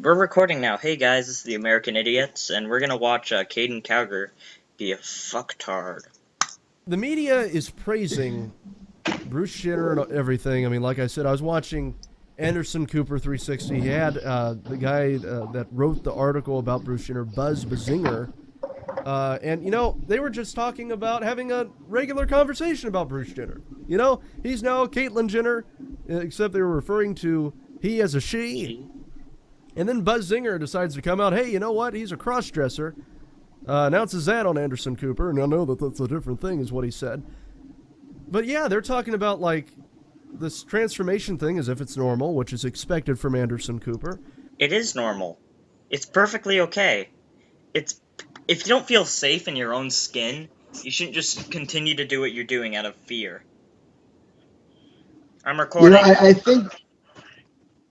We're recording now. Hey guys, this is the American Idiots, and we're gonna watch Caden Cowger be a fucktard. The media is praising Bruce Jenner and everything. I mean, like I said, I was watching Anderson Cooper 360. He had the guy that wrote the article about Bruce Jenner, Buzz Bazinger. And, they were just talking about having a regular conversation about Bruce Jenner. He's now Caitlyn Jenner, except they were referring to he as a she. And then Buzz Zinger decides to come out, hey, you know what? He's a cross-dresser. Announces that on Anderson Cooper, and I know that that's a different thing, is what he said. But yeah, they're talking about, this transformation thing as if it's normal, which is expected from Anderson Cooper. It is normal. It's perfectly okay. If you don't feel safe in your own skin, you shouldn't just continue to do what you're doing out of fear. I'm recording.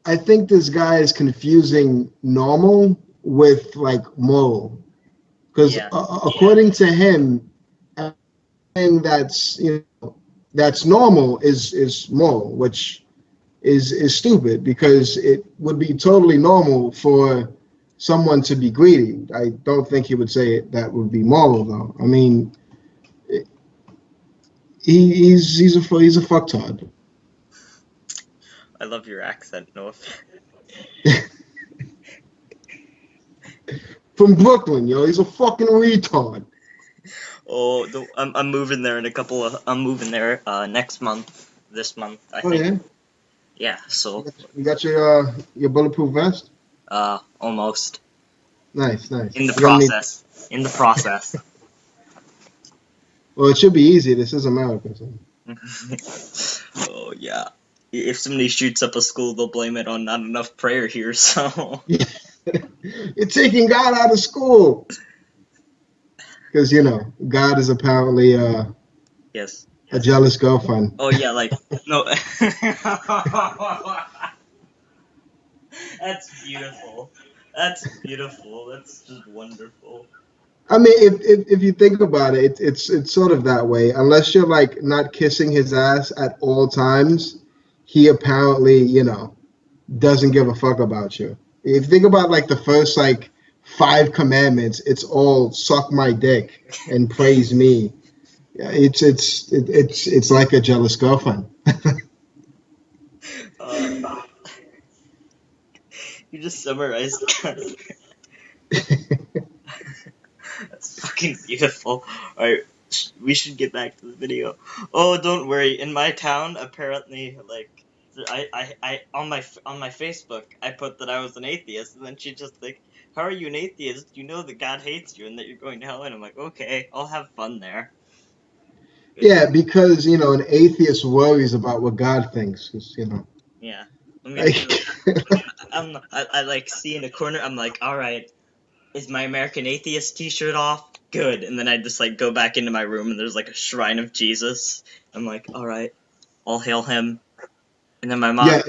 I think this guy is confusing normal with moral, because according to him, everything that's normal is moral, which is stupid, because it would be totally normal for someone to be greedy. I don't think he would say that would be moral, though. I mean, he's a fucktard. I love your accent, no offense. From Brooklyn, he's a fucking retard. Oh, I'm moving there in I'm moving there next month. This month, I think. Yeah? Yeah, so. You got your bulletproof vest? Almost. Nice. In the process. In the process. Well, it should be easy. This is America. So. Oh, yeah. If somebody shoots up a school, they'll blame it on not enough prayer here, so... You're taking God out of school! Because, God is apparently yes. A jealous girlfriend. Oh, yeah, no. That's beautiful. That's just wonderful. I mean, if you think about it, it's sort of that way. Unless you're, not kissing his ass at all times, he apparently, doesn't give a fuck about you. If you think about, the first, 5 commandments, it's all suck my dick and praise me. Yeah, it's like a jealous girlfriend. You just summarized that. That's fucking beautiful. Alright, we should get back to the video. Oh, don't worry. In my town, apparently, I on my Facebook, I put that I was an atheist, and then she just how are you an atheist? You know that God hates you and that you're going to hell. And I'm like, okay, I'll have fun there. Yeah, because an atheist worries about what God thinks. Yeah. I see in a corner. I'm like, all right, is my American Atheist T-shirt off? Good. And then I just go back into my room and there's a shrine of Jesus. I'm like, all right, I'll hail him. And then my mom,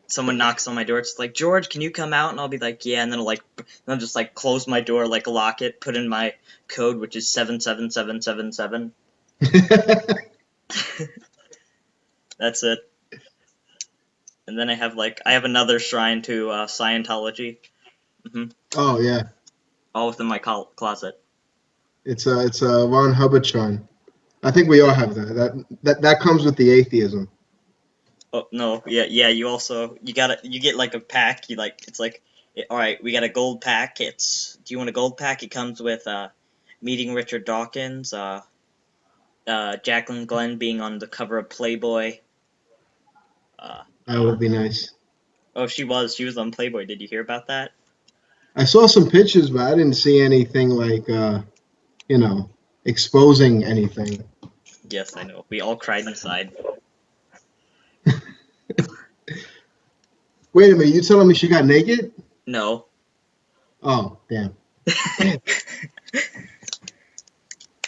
someone knocks on my door. It's like, George, can you come out? And I'll be like, yeah. And then I'll just close my door, lock it, put in my code, which is 77777. That's it. And then I have another shrine to Scientology. Mm-hmm. Oh yeah. All within my closet. It's a Ron Hubbard shrine. I think we all have that. That comes with the atheism. Oh no, yeah. You get a pack. All right, we got a gold pack. Do you want a gold pack? It comes with meeting Richard Dawkins, Jacqueline Glenn being on the cover of Playboy. That would be nice. Oh, she was on Playboy. Did you hear about that? I saw some pictures, but I didn't see anything exposing anything. Yes, I know. We all cried inside. Wait a minute, you telling me she got naked? No. Oh, damn.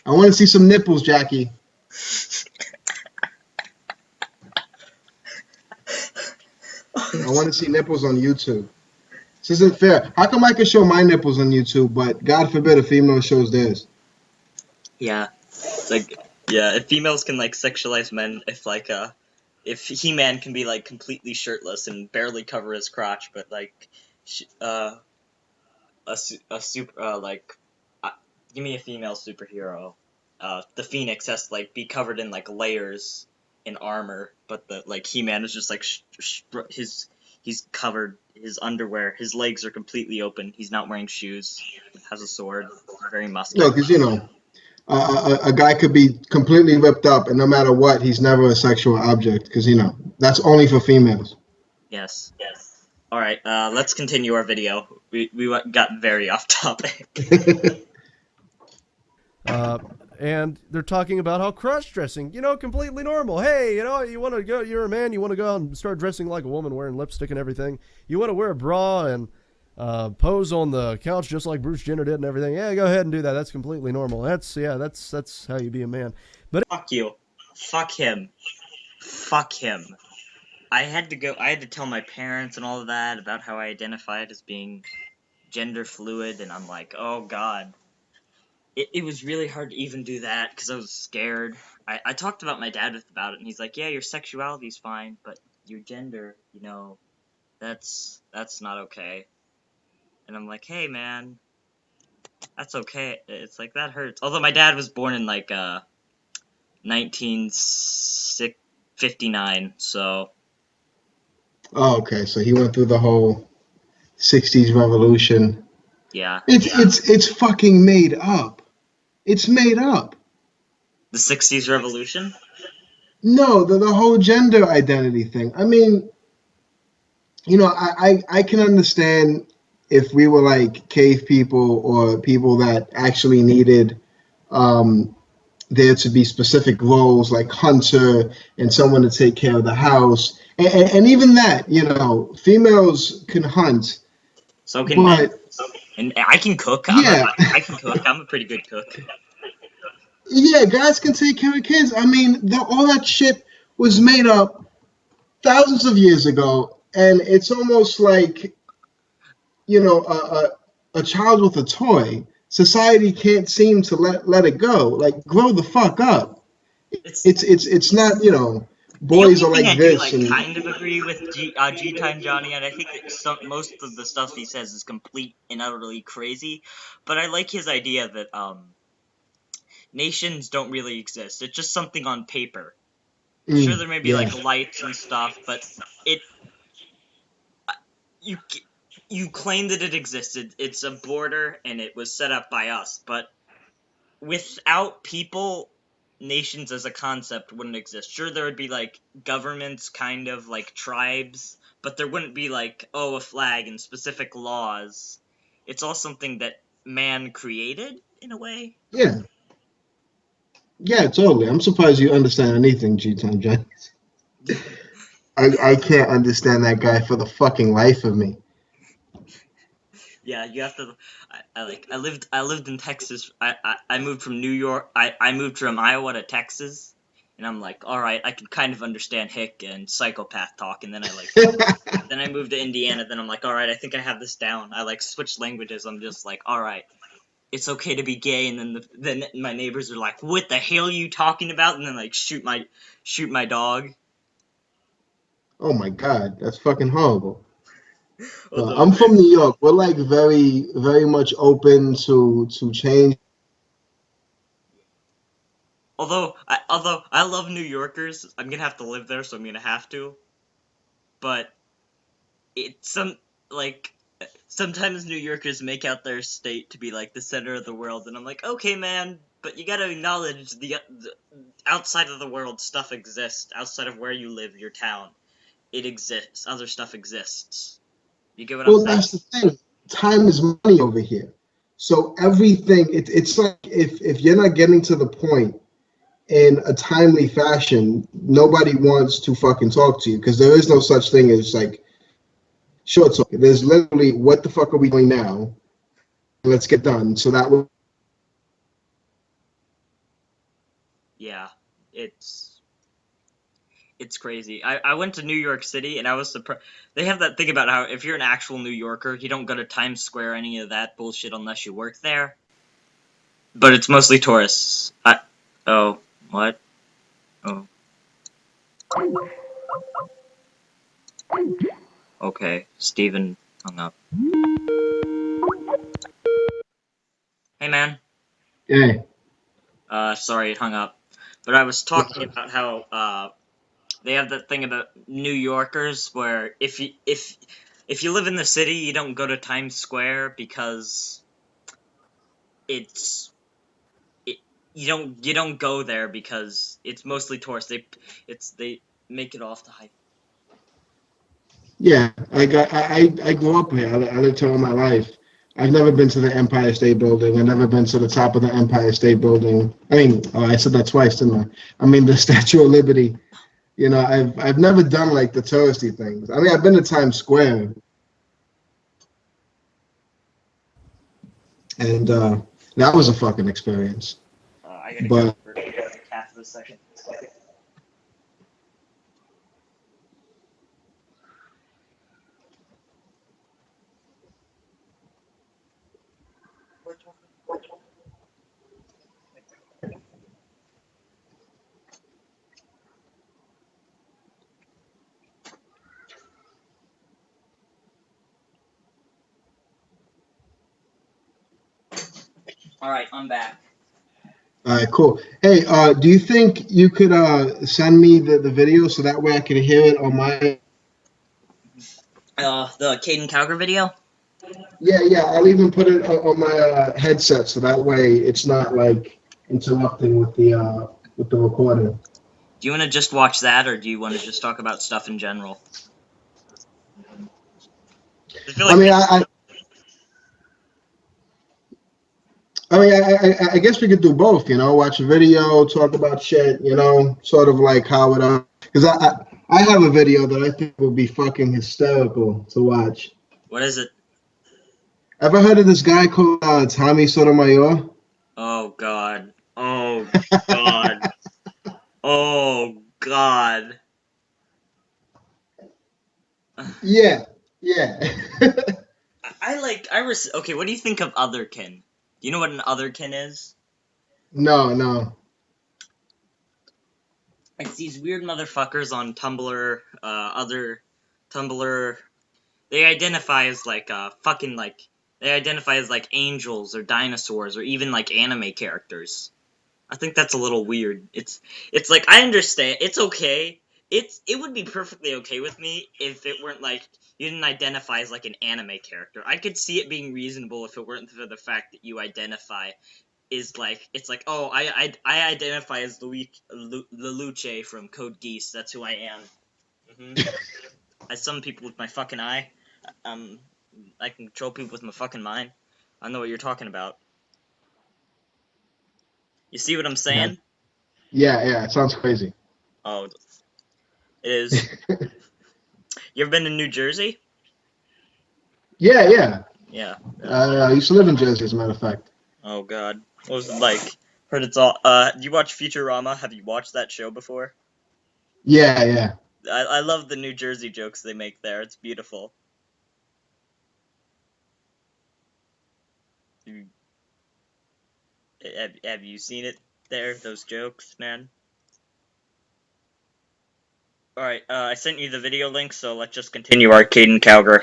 I want to see some nipples, Jackie. I want to see nipples on YouTube. This isn't fair. How come I can show my nipples on YouTube, but God forbid a female shows theirs? Yeah. If females can sexualize men, if He-Man can be completely shirtless and barely cover his crotch, but a super give me a female superhero. The Phoenix has to like be covered in like layers in armor, but the like He-Man is just like he's covered, his underwear, his legs are completely open. He's not wearing shoes. Has a sword. Very No, muscular. because a guy could be completely ripped up, and no matter what, he's never a sexual object. Because that's only for females. Yes. All right. Let's continue our video. We got very off topic. And they're talking about how cross-dressing, completely normal. Hey, you want to go, you're a man, you want to go out and start dressing like a woman, wearing lipstick and everything. You want to wear a bra and pose on the couch just like Bruce Jenner did and everything. Yeah, go ahead and do that. That's completely normal. That's how you be a man. But Fuck you. Fuck him. Fuck him. I had to tell my parents and all of that about how I identified as being gender fluid, and I'm like, oh god. It was really hard to even do that because I was scared. I talked about my dad about it, and he's like, yeah, your sexuality's fine, but your gender, that's not okay. And I'm like, hey man, that's okay. It's like, that hurts. Although my dad was born in like 1959, so Oh, okay. So he went through the whole '60s revolution. yeah. It's fucking made up. It's made up. The 60s revolution? No, the whole gender identity thing. I mean, I can understand if we were like cave people or people that actually needed there to be specific roles like hunter and someone to take care of the house. And even that, females can hunt, So can men. but And I can cook. yeah, I can cook. I'm a pretty good cook. yeah, guys can take care of kids. I mean, all that shit was made up thousands of years ago, and it's almost like a child with a toy. Society can't seem to let it go. Like, grow the fuck up. It's It's not the boys only are thing like I do this like and kind of agree with G Time Johnny, and I think that most of the stuff he says is complete and utterly crazy. But I like his idea that nations don't really exist. It's just something on paper. Sure, there may be yeah. like lights and stuff, but it you you claim that it existed. It's a border, and it was set up by us, but without people, nations as a concept wouldn't exist. Sure, there would be like governments, kind of like tribes, but there wouldn't be like, oh, a flag and specific laws. It's all something that man created in a way. Yeah. Yeah, totally. I'm surprised you understand anything, G-Time John. I can't understand that guy for the fucking life of me. Yeah, you have to. I lived in Texas. I moved from New York. I moved from Iowa to Texas, and I'm like, all right, I can kind of understand hick and psychopath talk. And then then I moved to Indiana. Then I'm like, all right, I think I have this down. I like switched languages. I'm just like, all right, it's okay to be gay. And then my neighbors are like, what the hell are you talking about? And then like shoot my dog. Oh my God, that's fucking horrible. Although I'm from New York. We're like very, very much open to change. although I love New Yorkers, I'm gonna have to live there, so I'm gonna have to. But it's like sometimes New Yorkers make out their state to be like the center of the world, and I'm like, okay, man, but you gotta acknowledge the outside of the world stuff exists. Outside of where you live, your town, it exists. Other stuff exists. You get what I'm Well, saying? that's the thing. Time is money over here. So everything, it's like if you're not getting to the point in a timely fashion, nobody wants to fucking talk to you because there is no such thing as like short talk. There's literally, what the fuck are we doing now? Let's get done. So that way, Yeah, it's it's crazy. I went to New York City, and I was surprised. They have that thing about how if you're an actual New Yorker, you don't go to Times Square, any of that bullshit, unless you work there. But it's mostly tourists. Oh, what? Oh, okay. Steven hung up. Hey, man. Yeah. Sorry, it hung up. But I was talking about how, they have that thing about New Yorkers where if you live in the city, you don't go to Times Square because it's you don't go there because it's mostly tourists. They make it off the hype. Yeah, I grew up here. I lived here all my life. I've never been to the Empire State Building. I've never been to the top of the Empire State Building. I mean, oh, I said that twice, didn't I? I mean, the Statue of Liberty. You know, I've never done like the touristy things. I mean, I've been to Times Square, and that was a fucking experience. I gotta go But for the cat for a second. All right, I'm back. all right, cool. Hey, do you think you could send me the video so that way I can hear it on my? The Caden Cowger video. Yeah, yeah. I'll even put it on my headset so that way it's not like interrupting with the recording. Do you want to just watch that, or do you want to just talk about stuff in general? I feel I like mean, I guess we could do both. You know, watch a video, talk about shit. You know, sort of like how it. Because I have a video that I think would be fucking hysterical to watch. what is it? Ever heard of this guy called Tommy Sotomayor? Oh God. Oh God. Oh God. Yeah, yeah. Okay, what do you think of otherkin? Do you know what an otherkin is? No, no. It's these weird motherfuckers on Tumblr, other Tumblr. They identify as they identify as like angels or dinosaurs or even like anime characters. I think that's a little weird. It's like I understand. It's okay. It would be perfectly okay with me if it weren't like you didn't identify as like an anime character. I could see it being reasonable if it weren't for the fact that you identify is like it's like oh I identify as Lelouch from Code Geass. That's who I am. I summon people with my fucking eye. Um, I can control people with my fucking mind. I know what you're talking about. You see what I'm Yeah, saying? yeah, yeah. It sounds crazy. Oh, it is. You ever been to New Jersey? Yeah, yeah. Yeah. I used to live in Jersey, as a matter of fact. Oh God. What was it like? Heard it's all. Do you watch Futurama? Have you watched that show before? Yeah, yeah. I love the New Jersey jokes they make there. It's beautiful. You- have you seen it there? Those jokes, man. All right. I sent you the video link, so let's just continue Arcade and Cowger.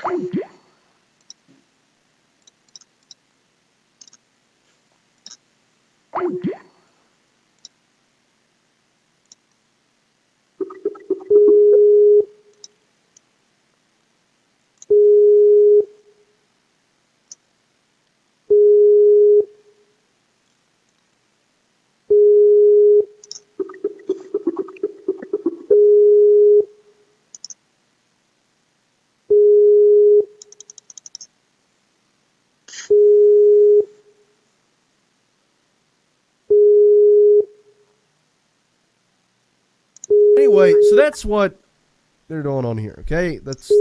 Anyway, so that's what they're doing on here. Okay, that's.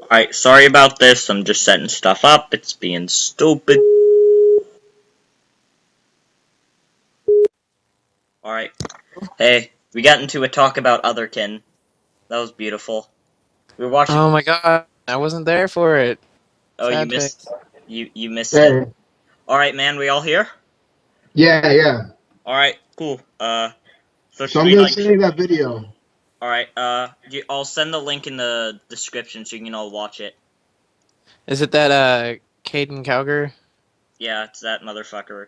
Alright, sorry about this. I'm just setting stuff up. It's being stupid. Hey, we got into a talk about Otherkin. That was beautiful. We were watching. Oh my god, I wasn't there for it. Oh, you Sad missed. face. You missed it. Hey, All right, man. We all here? yeah. All right, cool. So So should I'm we gonna like? send you that video. All right. I'll send the link in the description so you can all watch it. Is it that Caden Cowger? Yeah, it's that motherfucker.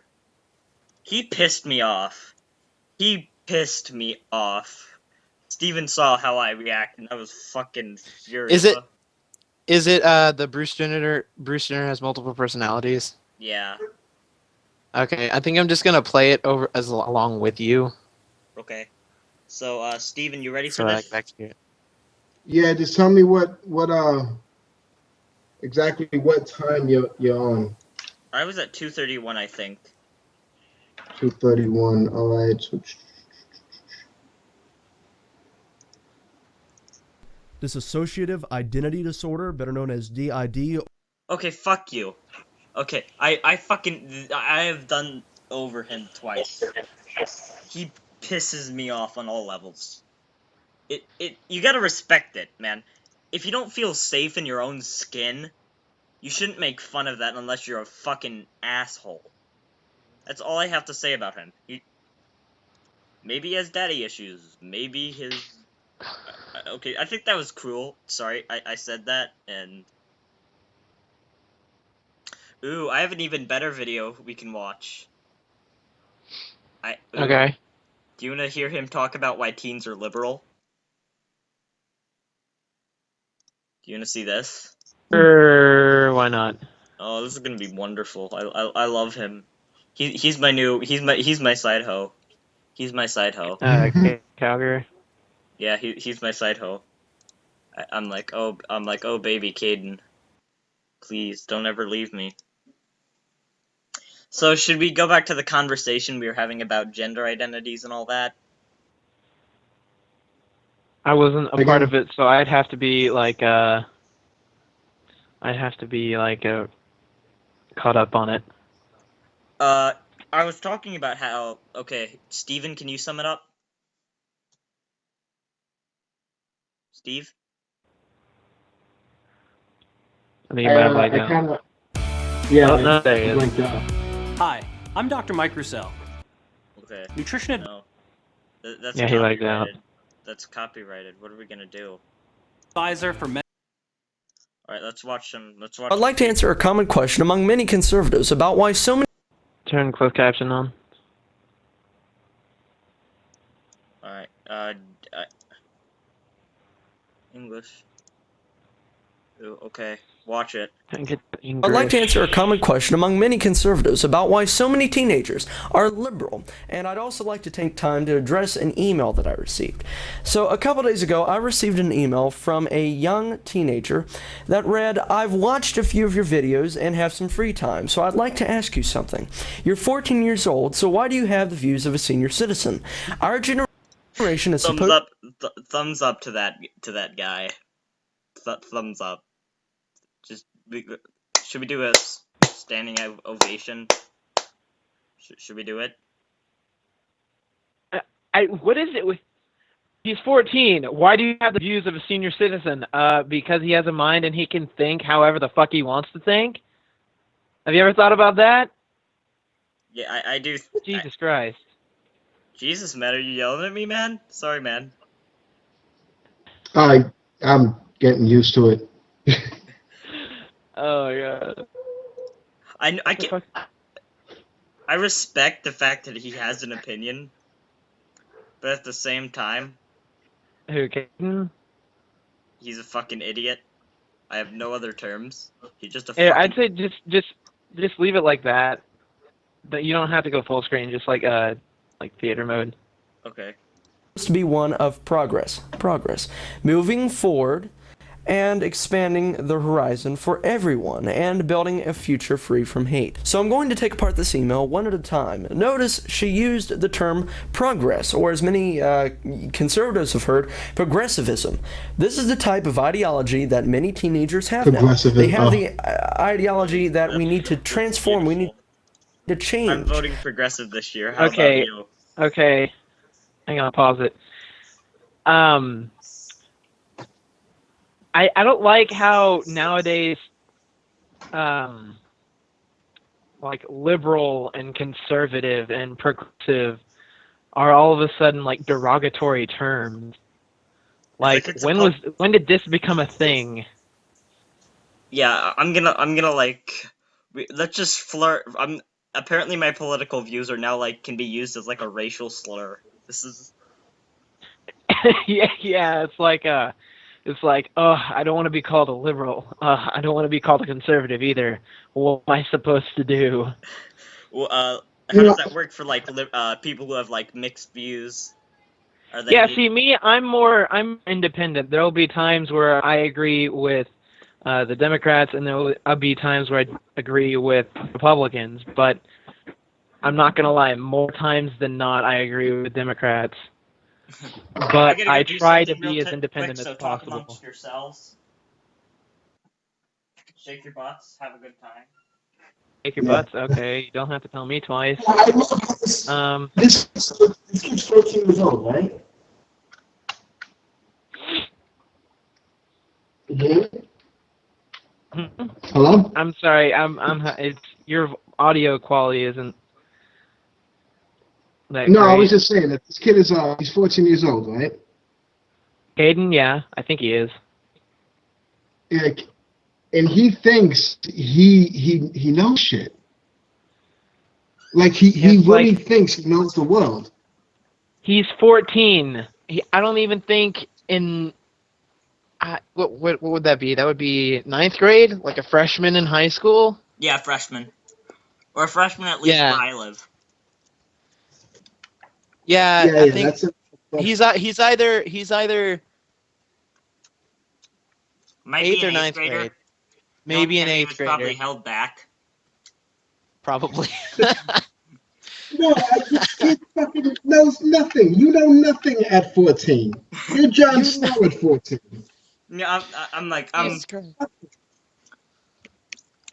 He pissed me off. He pissed me off. Steven saw how I reacted, and I was fucking furious. Is it the Bruce Jenner? Bruce Jenner has multiple personalities. Yeah. Okay, I think I'm just gonna play it over along with you. Okay. So, Steven, you ready for So I this? can execute it. Yeah, just tell me what exactly what time you're on. I was at 2:31, I think. 2:31. All right. So, Dissociative identity disorder, better known as DID. Okay, fuck you. Okay, I have done over him twice. He pisses me off on all levels. You gotta respect it, man. If you don't feel safe in your own skin, you shouldn't make fun of that unless you're a fucking asshole. That's all I have to say about him. Maybe he has daddy issues. Maybe his... Okay, I think that was cruel. Sorry, I said that, and... Ooh, I have an even better video we can watch. Okay. Do you want to hear him talk about why teens are liberal? Do you want to see this? Sure, why not? Oh, this is gonna be wonderful. I love him. He's my side hoe. He's my side hoe. Caden Cowger. Yeah, he's my side hoe. I'm like, oh baby, Caden, please don't ever leave me. So should we go back to the conversation we were having about gender identities and all that? I wasn't a Again? part of it, so I'd have to be like caught up on it. I was talking about how... Okay, Steven, can you sum it up? Steve? I think you might have I like that. kind of. Yeah. Oh, no, there he is. Like that. Hi, I'm Dr. Mike Roussel, Okay. nutrition No. That's Yeah, he liked that. copyrighted. That's copyrighted. What are we gonna do? advisor for men. Alright, let's watch some... I'd like to answer a common question among many conservatives about why so many Turn closed caption on. Alright, English. Ooh, okay, watch it. I'd like to answer a common question among many conservatives about why so many teenagers are liberal, and I'd also like to take time to address an email that I received. So a couple days ago, I received an email from a young teenager that read, "I've watched a few of your videos and have some free time, so I'd like to ask you something. You're 14 years old, so why do you have the views of a senior citizen? Our generation is supposed..." Thumbs up to that guy. Thumbs up. Should we do a standing ovation? Should we do it? What is it with? He's 14. Why do you have the views of a senior citizen? Because he has a mind and he can think however the fuck he wants to think. Have you ever thought about that? Yeah, I do. Jesus Christ. Jesus, man, are you yelling at me, man? Sorry, man. I'm getting used to it. Oh god. I respect the fact that he has an opinion, but at the same time, Who can? he's a fucking idiot. I have no other terms. He's just a Yeah, fucking... I'd say just leave it like that. But you don't have to go full screen, just like theater mode. Okay. to be one of progress, moving forward and expanding the horizon for everyone and building a future free from hate. So I'm going to take apart this email one at a time. Notice she used the term progress, or as many conservatives have heard, progressivism. This is the type of ideology that many teenagers have now. They have the ideology that we need to transform, we need to change. I'm voting progressive this year. How Okay. about you? Okay. Hang on, pause it. I don't like how nowadays, like liberal and conservative and progressive are all of a sudden like derogatory terms. Like when did this become a thing? Yeah, I'm gonna like let's just flirt. Apparently my political views are now like can be used as like a racial slur. This is yeah, it's like oh, I don't want to be called a liberal. I don't want to be called a conservative either. What am I supposed to do? well, You how know, does that work for like people who have like mixed views? Are Yeah, they see, I'm independent. There'll be times where I agree with the Democrats, and there'll be times where I agree with Republicans. But I'm not gonna lie, more times than not, I agree with Democrats. I But gotta go I do try to something real be as quick, independent as so talk possible. amongst yourselves. Shake your butts, have a good time. Take your yeah. butts, okay? You don't have to tell me twice. I love this. Um, This kid's 14 years old, right? Hello? I'm sorry. It's your audio quality isn't that No, I great. was just saying that this kid is he's 14 years old, right? Caden, yeah, I think he is. Yeah, and he thinks he knows shit. Like he It's really like thinks he knows the world. he's 14. I don't even think in what would that be? That would be ninth grade, like a freshman in high school. Yeah, freshman. Or a freshman at least where I live. Yeah, Yeah, I yeah, think that's he's either Might be eighth an or eighth ninth grader. grade, maybe an He eighth was probably grader, held back. probably. no. This kid fucking knows nothing. You know nothing at 14. You're Jon You know, Snow at 14. Yeah, I'm like Jesus Christ.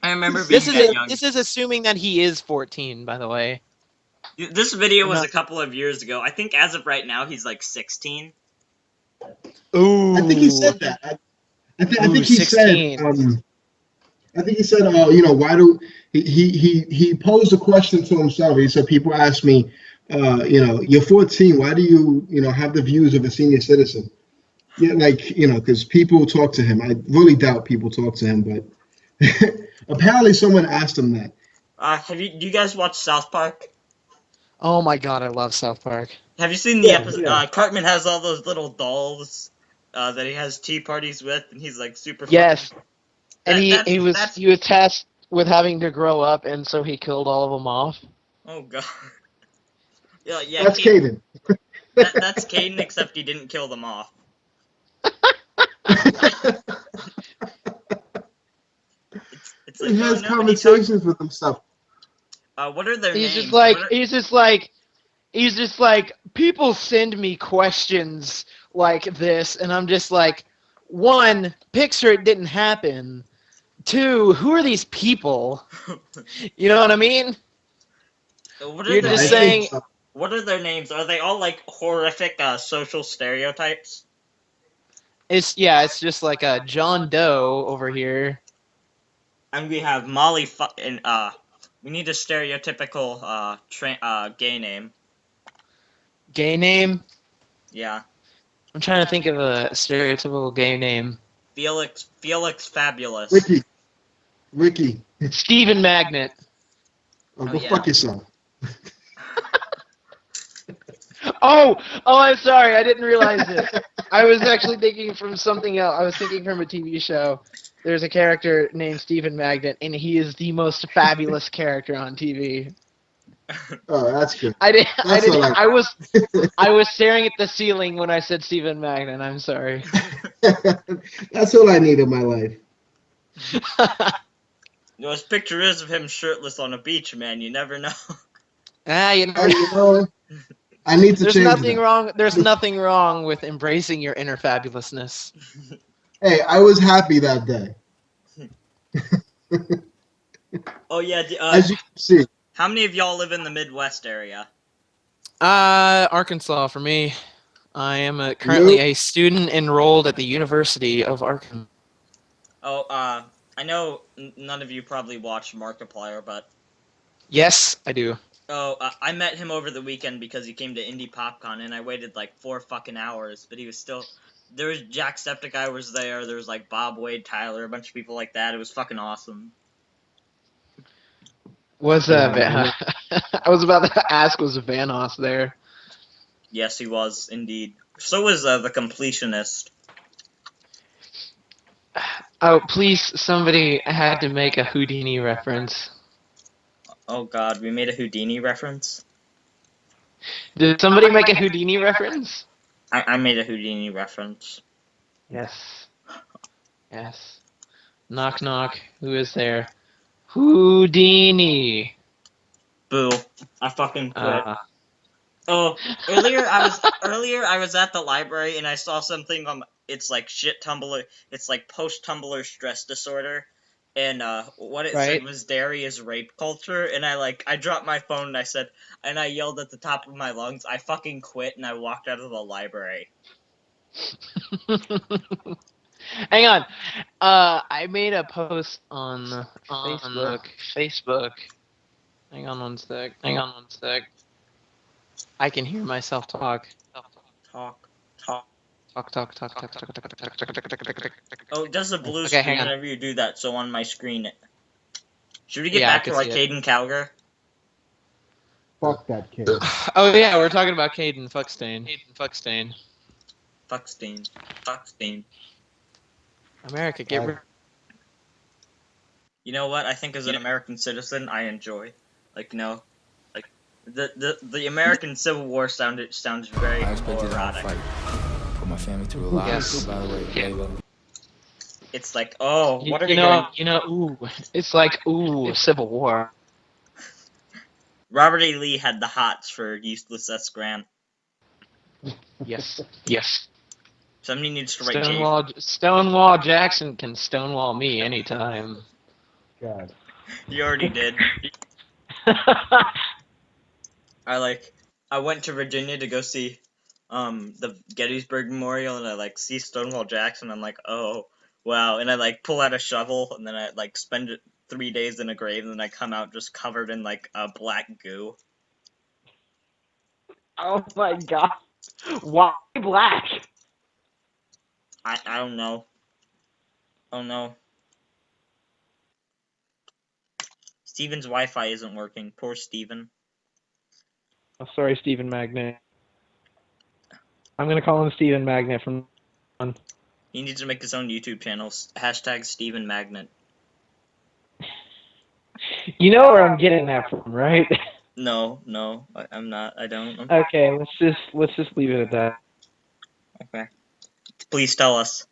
I remember This being is that young. this is assuming that he is 14, by the way. This video I'm was not- a couple of years ago. I think as of right now he's like 16. Ooh. I think he said that. I think he said 16. I think he said, why do he posed a question to himself. He said, people ask me, you're 14. Why do you have the views of a senior citizen? Yeah, like, because people talk to him. I really doubt people talk to him, but apparently someone asked him that. Do you guys watch South Park? Oh my God, I love South Park. Have you seen the Yeah, episode? yeah. Cartman has all those little dolls that he has tea parties with, and he's like super. Yes, Fucking, and that's he was tasked with having to grow up, and so he killed all of them off. oh god. Yeah. That's Caden. That's Caden, except he didn't kill them off. It's like He has nobody conversations with himself. what are their He's names? just like people send me questions like this, and I'm just like, one, picture it didn't happen. Two, who are these people? You know what I mean? What are You're their just names? saying, What are their names? Are they all like horrific social stereotypes? it's just like a John Doe over here. And we have Molly and we need a stereotypical gay name. Gay name? Yeah. I'm trying to think of a stereotypical gay name. Felix Fabulous. Ricky. Stephen Magnet. Oh, go yeah. fuck yourself. Oh, I'm sorry. I didn't realize this. I was actually thinking from something else. I was thinking from a TV show. There's a character named Stephen Magnet, and he is the most fabulous character on TV. Oh, that's good. I was staring at the ceiling when I said Stephen Magnet. I'm sorry. That's all I need in my life. His picture is of him shirtless on a beach, man. You never know. You know. Oh, you know, I need to There's change nothing that. wrong. There's nothing wrong with embracing your inner fabulousness. Hey, I was happy that day. Oh yeah. As you can see, How many of y'all live in the Midwest area? Arkansas for me. I am currently a student enrolled at the University of Arkansas. Oh, I know none of you probably watch Markiplier, but Yes, I do. I met him over the weekend because he came to Indie PopCon, and I waited like 4 fucking hours, but he was still. There was Jacksepticeye was there. There was like Bob, Wade, Tyler, a bunch of people like that. It was fucking awesome. Was I was about to ask, was Vanoss there? Yes, he was indeed. So was the completionist. Oh, please, somebody had to make a Houdini reference. Oh god, we made a Houdini reference? Did somebody make a Houdini reference? I made a Houdini reference. Yes. Yes. Knock knock. Who is there? Houdini. Boo. I fucking quit. Oh, earlier I was at the library and I saw something on it's like shit Tumblr, it's like post Tumblr stress disorder, and what it said was dairy is rape culture, and I dropped my phone and I yelled at the top of my lungs, I fucking quit, and I walked out of the library. Hang on. I made a post on Facebook. Hang on one sec. I can hear myself talk. Talk. Oh, it does a blue Okay, screen hang on. whenever you do that, so on my screen. Should we get Yeah, I back to can see it. Caden Calgar? Fuck that kid. Oh yeah, we're talking about Caden Fuckstain. Fuckstein. America, get rid. You know what? I think as an American citizen, I enjoy. The American Civil War sounded very erotic. Put my family through a lot. Yes. By the way, Layla. It's like, oh, what are ooh. It's like, ooh, Civil War. Robert A. Lee had the hots for Useless S. Grant. Yes. Somebody needs to write Stonewall Jackson can stonewall me anytime. God. You already did. I went to Virginia to go see the Gettysburg Memorial, and I see Stonewall Jackson. I'm like, oh wow, and I pull out a shovel, and then I spend 3 days in a grave, and then I come out just covered in black goo. Oh my god. Why black? I don't know. Oh no. Steven's Wi-Fi isn't working. Poor Steven. Oh, sorry, Stephen Magnet. I'm gonna call him Stephen Magnet from on. He needs to make his own YouTube channel. Hashtag Stephen Magnet. You know where I'm getting that from, right? No, I'm not. I don't. Okay, let's just leave it at that. Okay. Please tell us.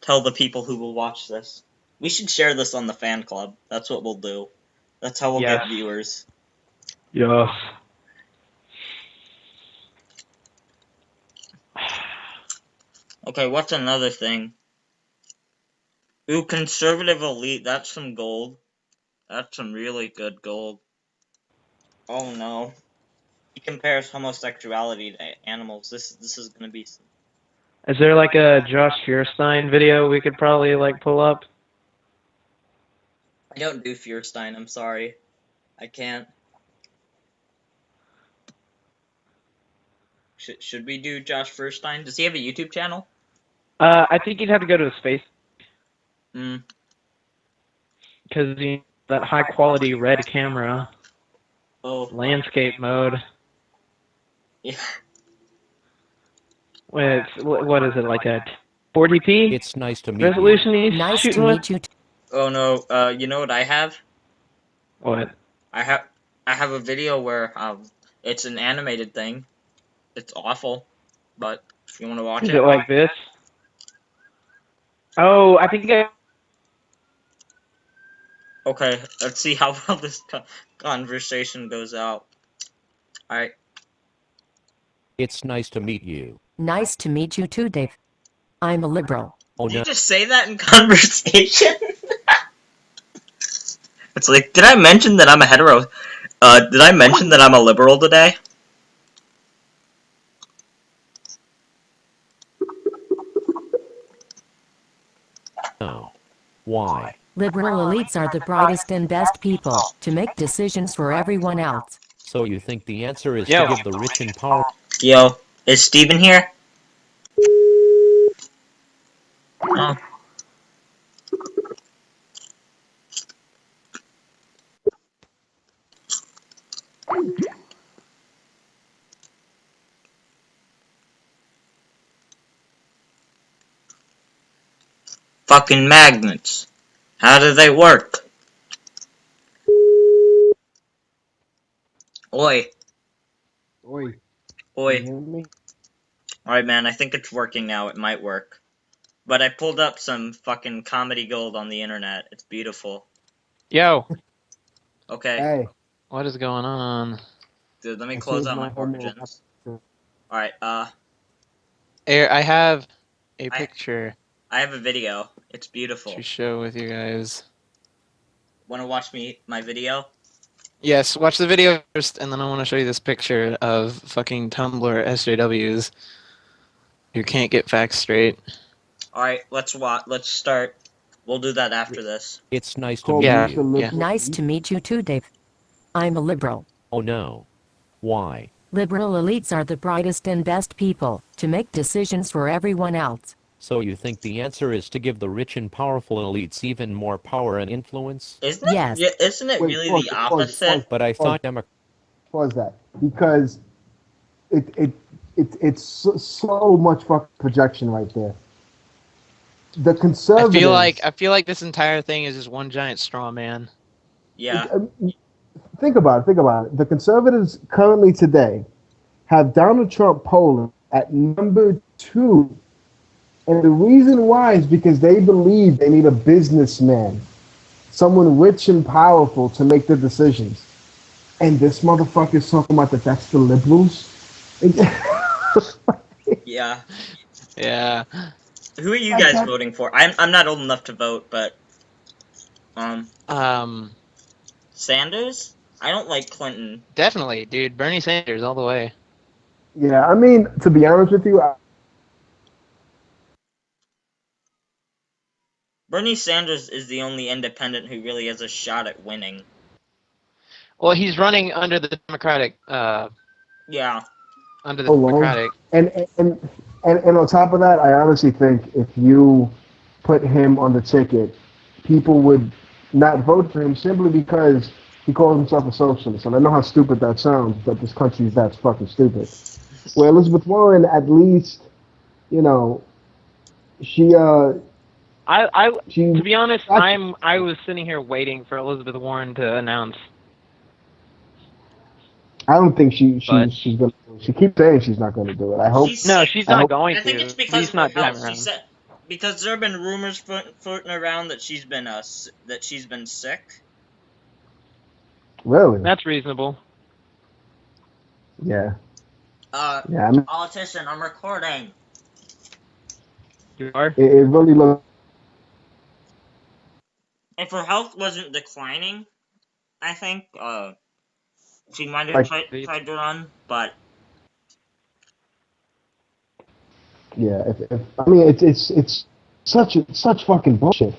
Tell the people who will watch this. We should share this on the fan club. That's what we'll do. That's how we'll get viewers. Yes. Okay, what's another thing? Ooh, conservative elite. That's some gold. That's some really good gold. Oh no. He compares homosexuality to animals. This is gonna be. Is there a Josh Fierstein video we could probably pull up? I don't do Fierstein. I'm sorry. I can't. Should we do Josh Fierstein? Does he have a YouTube channel? I think you'd have to go to his face. Because that high quality red camera. Oh. Landscape mode. Yeah. What is it, a 40p? It's nice to meet resolution you. he's Nice shooting to with? meet you. Oh no, you know what I have? What? I have a video where it's an animated thing. It's awful, but if you want to watch Is it. it like this? Oh, I think Okay, let's see how well this conversation goes out. Alright. It's nice to meet you. Nice to meet you too, Dave. I'm a liberal. Oh Did no. you just say that in conversation? It's like, did I mention that I'm a hetero? Did I mention that I'm a liberal today? no. Why? Liberal elites are the brightest and best people to make decisions for everyone else. So you think the answer is Yo. to give the rich and power? Yo, is Steven here? Oh. Fucking magnets. How do they work? Oi. Oi, can Oi. you hear me? Alright, man, I think it's working now. It might work. But I pulled up some fucking comedy gold on the internet. It's beautiful. Yo, Okay. Hey, what is going on? Dude, let me I close changed out my my whole name. origins. Alright, Here, I have a I picture I have a video. It's to beautiful. show with you guys. Wanna watch my video? Yes, watch the video first, and then I want to show you this picture of fucking Tumblr SJWs who can't get facts straight. Alright, let's start. We'll do that after this. It's nice to Call meet Yeah, Bruce a you. yeah. liberal. Nice to meet you too, Dave. I'm a liberal. Oh no. Why? Liberal elites are the brightest and best people to make decisions for everyone else. So you think the answer is to give the rich and powerful elites even more power and influence? Isn't it? Yes. Yeah, isn't it Wait, really pause, the pause, opposite? But I pause, thought Democrats. pause that because it's so much fucking projection right there. The conservatives. I feel like this entire thing is just one giant straw man. Yeah. Think about it. Think about it. The conservatives currently today have Donald Trump polling at number 2, and the reason why is because they believe they need a businessman, someone rich and powerful to make the decisions. And this motherfucker is talking about that's the liberals. Yeah. Yeah. Who are you guys voting for? I'm not old enough to vote, but Sanders? I don't like Clinton. Definitely, dude. Bernie Sanders all the way. Yeah, I mean, to be honest with you, Bernie Sanders is the only independent who really has a shot at winning. Well, he's running under the Democratic. Yeah. Under the Democratic. And on top of that, I honestly think if you put him on the ticket, people would not vote for him simply because he calls himself a socialist. And I know how stupid that sounds, but this country is that fucking stupid. Where Elizabeth Warren, at least, you know, she to be honest, I I was sitting here waiting for Elizabeth Warren to announce. don't think she's gonna. She keeps saying she's not gonna do it. I hope. She's No, sick. she's not going I to. think it's At because least of her not this time health. She around. said because there have been rumors floating around that she's been sick. Really? That's reasonable. Yeah. Yeah. Politician, I'm recording. You are? It really looks. If her health wasn't declining, I think she might have tried to run, but Yeah, I mean it's such fucking bullshit.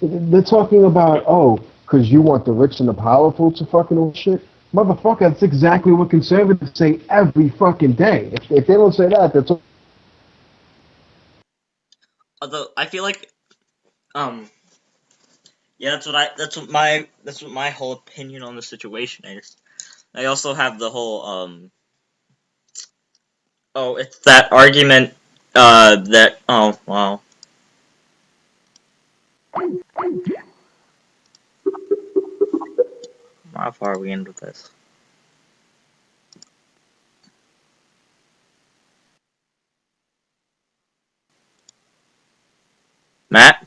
They're talking about because you want the rich and the powerful to fucking shit, motherfucker. That's exactly what conservatives say every fucking day. If they don't say that, that's although I feel like yeah, that's what my whole opinion on the situation is. I also have the whole it's that argument that oh wow. How far are we into this? Matt?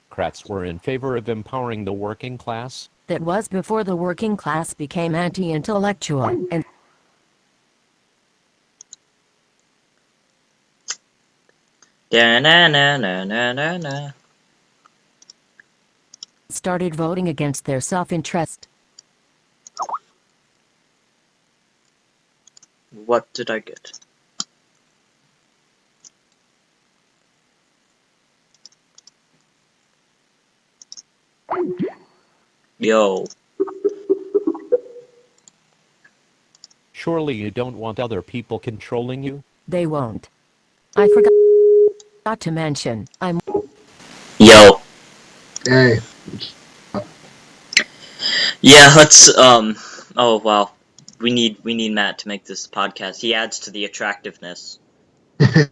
Democrats were in favor of empowering the working class. That was before the working class became anti-intellectual and Da-na-na-na-na-na-na. started voting against their self-interest. What did I get? Yo. Surely you don't want other people controlling you? They won't. I forgot to mention, I'm Yo. Hey, Yeah, let's oh wow. We need Matt to make this podcast. He adds to the attractiveness. it's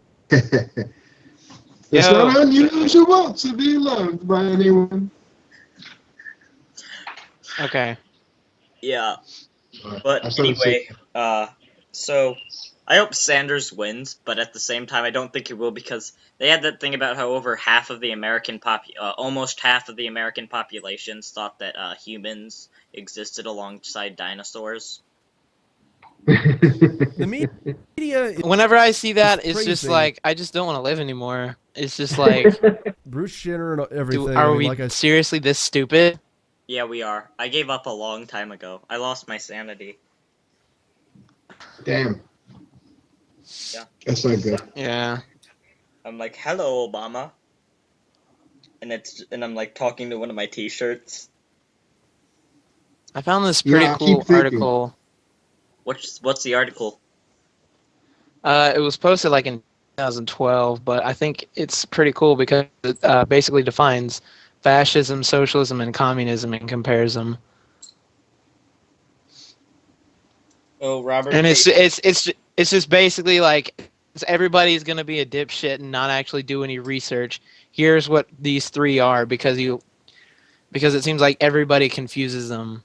Yo. not unusual to be loved by anyone. Okay. Yeah. But I started saying- anyway, so I hope Sanders wins, but at the same time I don't think he will because they had that thing about how over half of the almost half of the American populations thought that humans existed alongside dinosaurs. The media is Whenever I see that, it's just praising like I just don't want to live anymore. It's just like, Bruce Jenner and everything. are I mean, we like I seriously this stupid? Yeah, we are. I gave up a long time ago. I lost my sanity. Damn. Yeah. That's not good. Yeah. I'm like, "Hello, Obama," and I'm like talking to one of my T-shirts. I found this pretty Yeah, I cool keep thinking. article. What's the article? It was posted like in 2012, but I think it's pretty cool because it basically defines fascism, socialism, and communism and compares them. Oh, Robert. And Page. it's just basically like everybody's gonna be a dipshit and not actually do any research. Here's what these three are because it seems like everybody confuses them.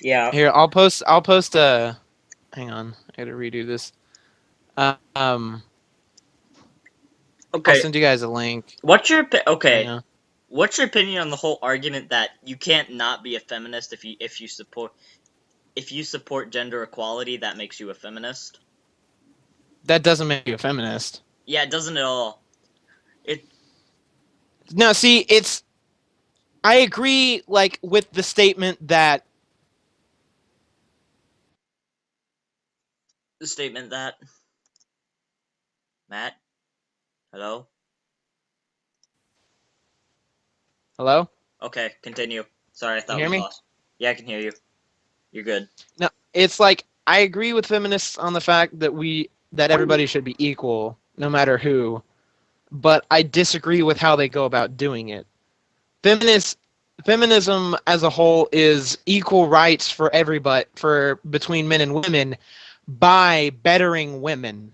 Yeah. Here, I'll post a. Hang on, I gotta redo this. I'll Okay. send you guys a link. What's your okay? Hang on. What's your opinion on the whole argument that you can't not be a feminist if you support gender equality? That makes you a feminist. That doesn't make you a feminist. Yeah, it doesn't at all. No, see, it's. I agree, like with the statement that The statement that Matt. Hello. Hello. Okay, continue. Sorry, I thought hear we me? lost. Yeah, I can hear you. You're good. No, it's like I agree with feminists on the fact that everybody should be equal, no matter who, but I disagree with how they go about doing it. Feminism as a whole is equal rights for everybody, for between men and women, by bettering women.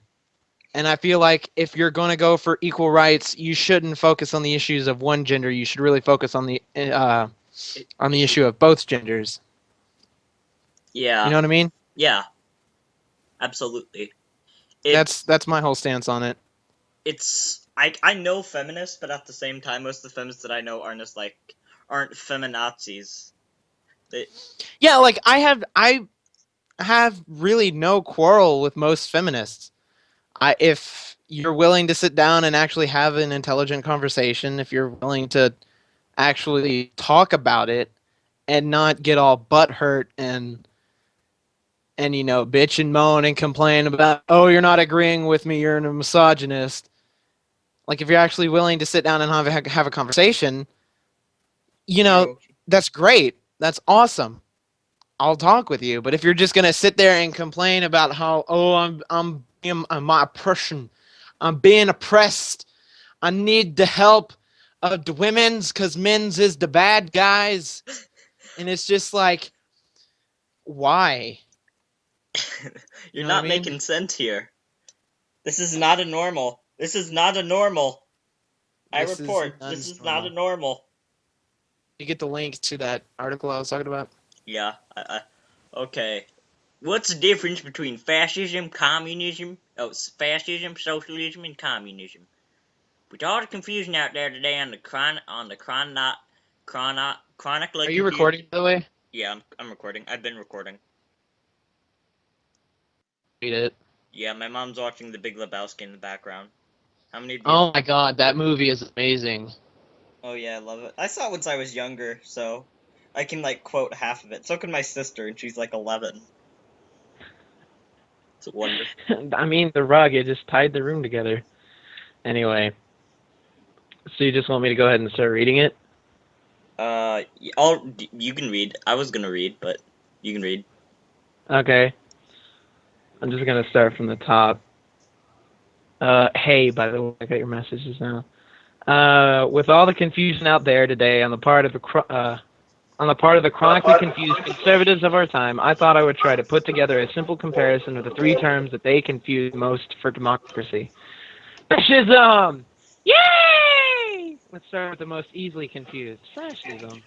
And I feel like if you're going to go for equal rights, you shouldn't focus on the issues of one gender. You should really focus on the issue of both genders. Yeah. You know what I mean? Yeah. Absolutely. That's my whole stance on it. I know feminists, but at the same time, most of the feminists that I know aren't feminazis. Yeah, like I have really no quarrel with most feminists. If you're willing to sit down and actually have an intelligent conversation, if you're willing to actually talk about it and not get all butthurt and bitch and moan and complain about, oh, you're not agreeing with me, you're a misogynist. Like if you're actually willing to sit down and have a conversation, that's great. That's awesome. I'll talk with you. But if you're just gonna sit there and complain about how, oh, I'm my oppression, I'm being oppressed, I need the help of the women's because men's is the bad guys, and it's just like, why? You're know not what I mean? making sense here. This is not a normal. This is not a normal. I report. This is not a normal. You get the link to that article I was talking about? Yeah. Okay. What's the difference between fascism, communism? Oh, fascism, socialism, and communism. With all the confusion out there today on the chronic. Are you recording, by the way? Yeah, I'm recording. I've been recording. Read it. Yeah, my mom's watching The Big Lebowski in the background. How many of you? Oh my god, that movie is amazing. Oh yeah, I love it. I saw it once I was younger, so I can quote half of it. So can my sister, and she's 11. It's wonderful. I mean, the rug, it just tied the room together. Anyway. So you just want me to go ahead and start reading it? You can read. I was gonna read, but you can read. Okay. I'm just gonna start from the top. Hey, by the way, I got your messages now. With all the confusion out there today on the part of the chronically confused conservatives of our time, I thought I would try to put together a simple comparison of the three terms that they confuse most for democracy. Fascism! Yay! Let's start with the most easily confused. Fascism.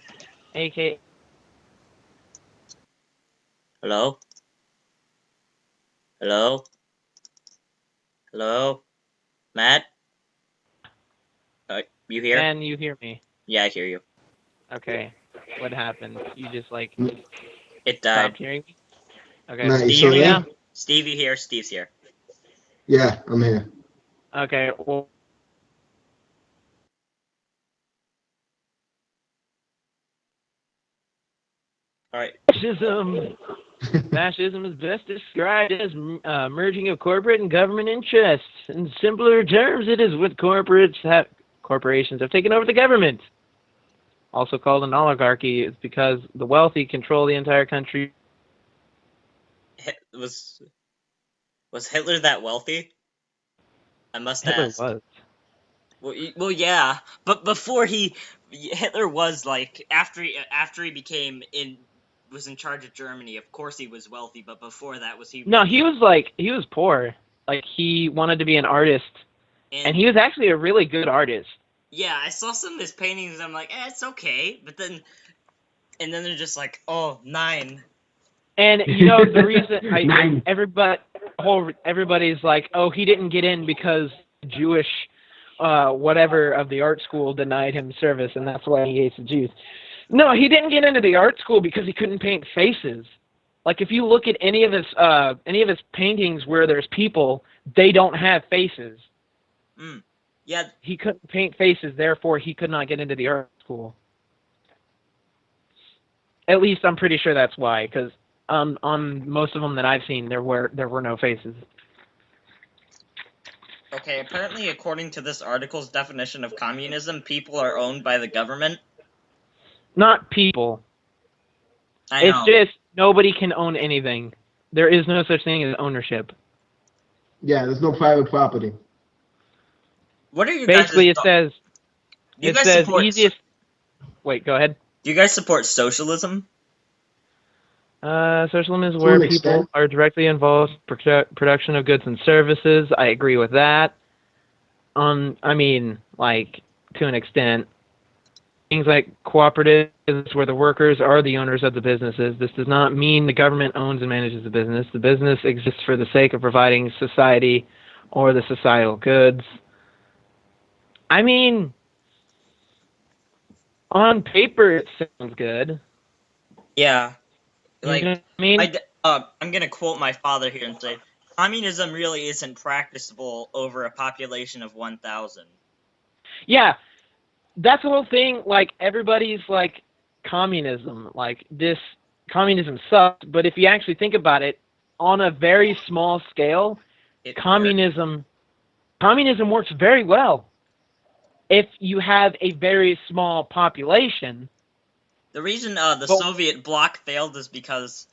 A.K.A. Hello? Hello? Hello? Matt? You here? Can you hear me? Yeah, I hear you. Okay. What happened? You just, It died. stopped hearing me? Okay. Matt, you Can you still hear me there? now? Steve, you here? Steve's here. Yeah, I'm here. Okay, well... Alright. Fascism is best described as merging of corporate and government interests. In simpler terms, it is what corporations have taken over the government. Also called an oligarchy, is because the wealthy control the entire country. Was Hitler that wealthy? I must Hitler ask. was. Well, yeah, but before Hitler was like after he was in charge of Germany. Of course, he was wealthy, but before that, was he? No, he was poor. Like, he wanted to be an artist, and he was actually a really good artist. Yeah, I saw some of his paintings, and I'm like, it's okay, but then they're just like, oh, 9. And you know the reason everybody's like, oh, he didn't get in because Jewish whatever of the art school denied him service, and that's why he hates the Jews. No, he didn't get into the art school because he couldn't paint faces. Like, if you look at any of his paintings where there's people, they don't have faces. Yeah. He couldn't paint faces, therefore he could not get into the art school. At least I'm pretty sure that's why, because on most of them that I've seen, there were no faces. Okay, apparently, according to this article's definition of communism, people are owned by the government. Not people. It's just nobody can own anything. There is no such thing as ownership. Yeah, there's no private property. What are you basically guys? it says easiest. Wait, go ahead. Do you guys support socialism? Socialism is where people are directly involved in production of goods and services. I agree with that. I mean, like, to an extent. Things like cooperatives, where the workers are the owners of the businesses. This does not mean the government owns and manages the business. The business exists for the sake of providing society or the societal goods. I mean, on paper it sounds good. Yeah. Like, you know what I mean? I'm gonna quote my father here and say, communism really isn't practicable over a population of 1,000. Yeah, that's the whole thing. Like, everybody's like, communism. Like, communism sucks. But if you actually think about it, on a very small scale, communism works very well. If you have a very small population. The reason the Soviet bloc failed is because,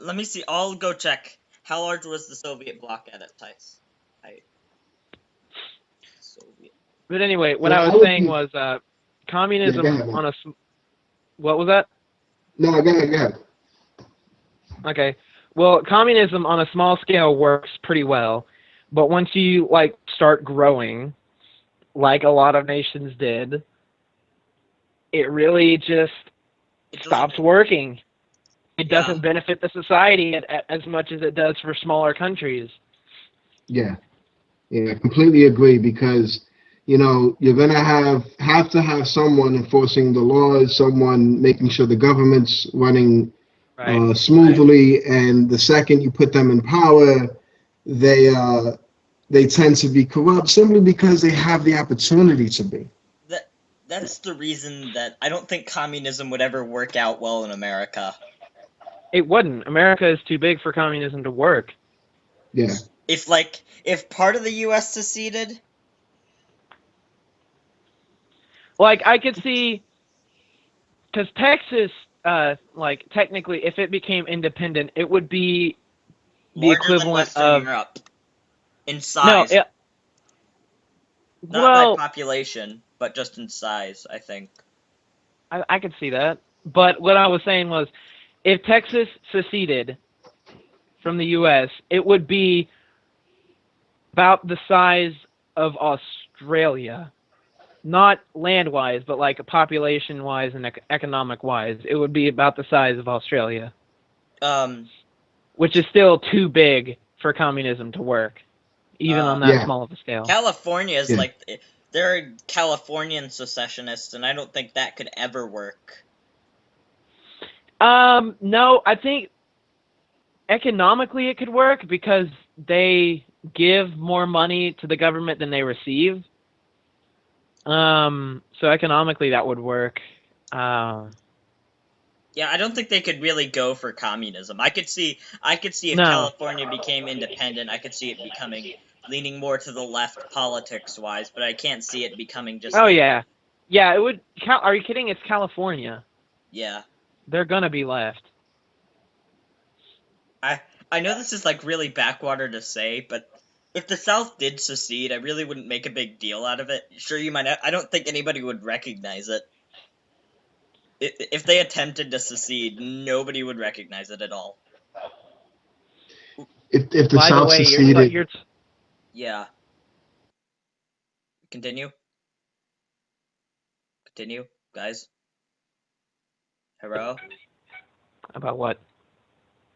let me see, I'll go check. How large was the Soviet bloc at its height? Soviet. But anyway, what I was saying was communism on a... What was that? No, go ahead. Okay. Well, communism on a small scale works pretty well, but once you, like, start growing, like a lot of nations did, it really just stops working. It doesn't benefit the society as much as it does for smaller countries. Yeah, I completely agree, because, you know, you're going to have to have someone enforcing the laws, someone making sure the government's running smoothly, and the second you put them in power, they tend to be corrupt simply because they have the opportunity to be. That's the reason that I don't think communism would ever work out well in America. It wouldn't. America is too big for communism to work. Yeah. If part of the U.S. seceded, like, I could see because Texas, like technically, if it became independent, it would be the Larger than equivalent Western of Europe in no. size, not by Well, population, but just in size. I think. I could see that. But what I was saying was, if Texas seceded from the U.S., it would be about the size of Australia. Not land-wise, but like population-wise and economic-wise. It would be about the size of Australia, Um. which is still too big for communism to work, even on that Yeah. small of a scale. California is Yeah. like they're Californian secessionists, and I don't think that could ever work. No, I think economically it could work because they give more money to the government than they receive. So economically that would work. Yeah, I don't think they could really go for communism. I could see if No. California became independent, I could see it becoming leaning more to the left politics wise, but I can't see it becoming just Oh like yeah, yeah. It would. Are you kidding? It's California. yeah. They're gonna be left. I know this is like really backwater to say, but if the South did secede, I really wouldn't make a big deal out of it. Sure, you might not, I don't think anybody would recognize it. If they attempted to secede, nobody would recognize it at all. If the By the South way, seceded, you're Yeah. Continue. Continue, guys. Hello? about what?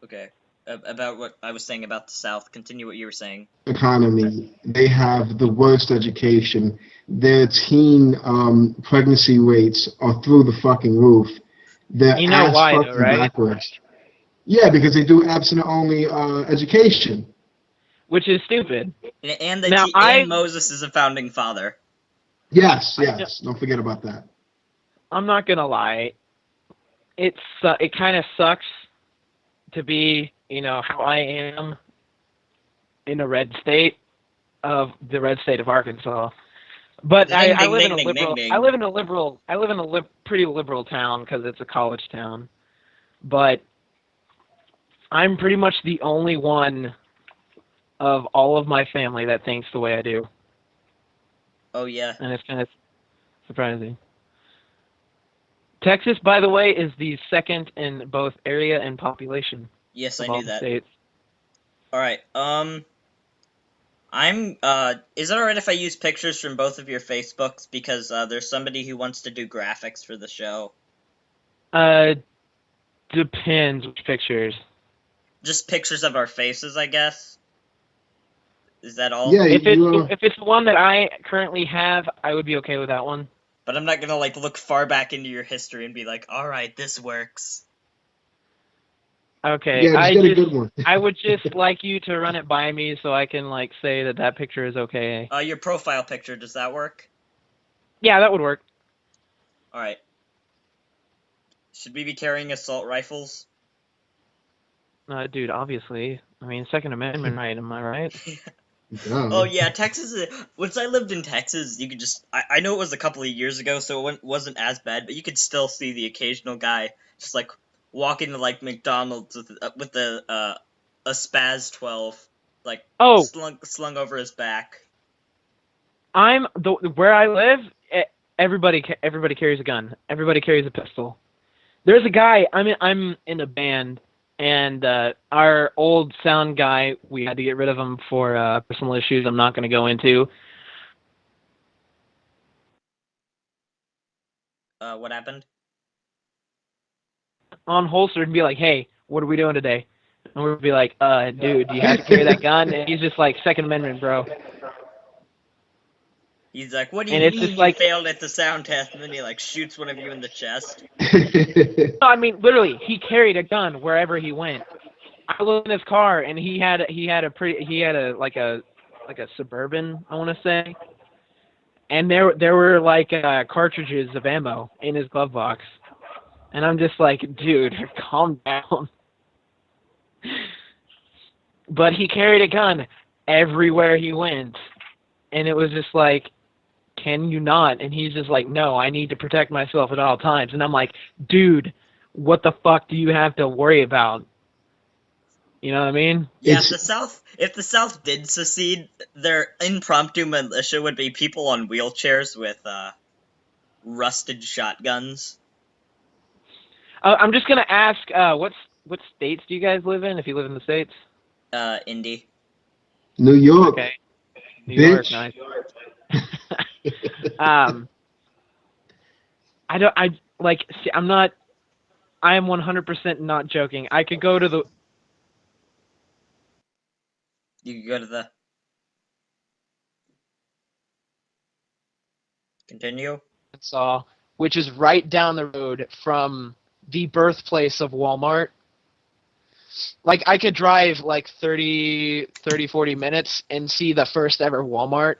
Okay. About what I was saying about the South. Continue what you were saying. economy, they have the worst education. Their teen pregnancy rates are through the fucking roof. They're You know ass why, though, fucking right? backwards. Yeah, because they do abstinent-only education. Which is stupid. And Now, and Moses is a founding father. Yes, yes. Don't forget about that. I'm not gonna lie. It kind of sucks to be, how I am in the red state of Arkansas. But Ding, I ding, live in ding, a ding, liberal. ding, I ding. live in a liberal. I live in a pretty liberal town because it's a college town. But I'm pretty much the only one of all of my family that thinks the way I do, Oh yeah. and it's kind of surprising. Texas, by the way, is the second in both area and population Yes, I of all knew the that. states. All right. Is it alright if I use pictures from both of your Facebooks because there's somebody who wants to do graphics for the show. Depends which pictures. Just pictures of our faces, I guess. Is that all? Yeah, If it's the one that I currently have, I would be okay with that one. But I'm not gonna like look far back into your history and be like, all right, this works. Okay, yeah, just get a good one. I would just like you to run it by me so I can like say that picture is okay. Your profile picture, does that work? Yeah, that would work. All right. Should we be carrying assault rifles? Dude, obviously. I mean, Second Amendment right, am I right? Oh yeah, Texas. Once I lived in Texas, you could just. I know it was a couple of years ago, so it wasn't as bad, but you could still see the occasional guy just like walking to like McDonald's with a Spaz 12, like Oh, slung over his back. where I live. Everybody carries a gun. Everybody carries a pistol. There's a guy. I'm in a band. And our old sound guy, we had to get rid of him for personal issues I'm not going to go into. What happened? On holster and be like, hey, what are we doing today? And we'd be like, dude, do you have to carry that gun? And he's just like, Second Amendment, bro. He's like, what do you And it's mean just you like, failed at the sound test? And then he like shoots one of you in the chest. I mean, literally, he carried a gun wherever he went. I was in his car, and he had a Suburban, I want to say, and there were like cartridges of ammo in his glove box, and I'm just like, dude, calm down. But he carried a gun everywhere he went, and it was just like, can you not? And he's just like, no, I need to protect myself at all times. And I'm like, dude, what the fuck do you have to worry about? You know what I mean? Yeah, if the South did secede, their impromptu militia would be people on wheelchairs with rusted shotguns. I'm just gonna ask, what states do you guys live in? If you live in the states, Indy. New York. okay, New Bitch. York, nice. I don't. I like. See, I'm not. I am 100% not joking. I could go to the. You could go to the. Continue. Arkansas, which is right down the road from the birthplace of Walmart. Like, I could drive like 30, 40 minutes and see the first ever Walmart.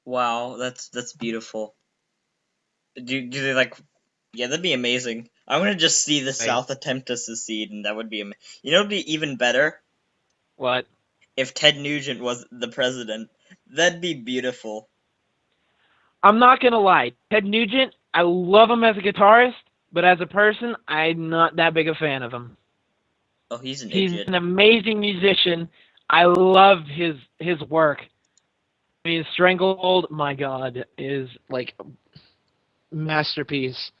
Wow, that's beautiful. Do they like? Yeah, that'd be amazing. I want to just see the South attempt to secede, and that would be You know, it'd be even better What? if Ted Nugent was the president. That'd be beautiful. I'm not gonna lie. Ted Nugent, I love him as a guitarist, but as a person, I'm not that big a fan of him. Oh, he's an He's idiot. an amazing musician. I love his work. I mean, Stranglehold, my God, is like a masterpiece.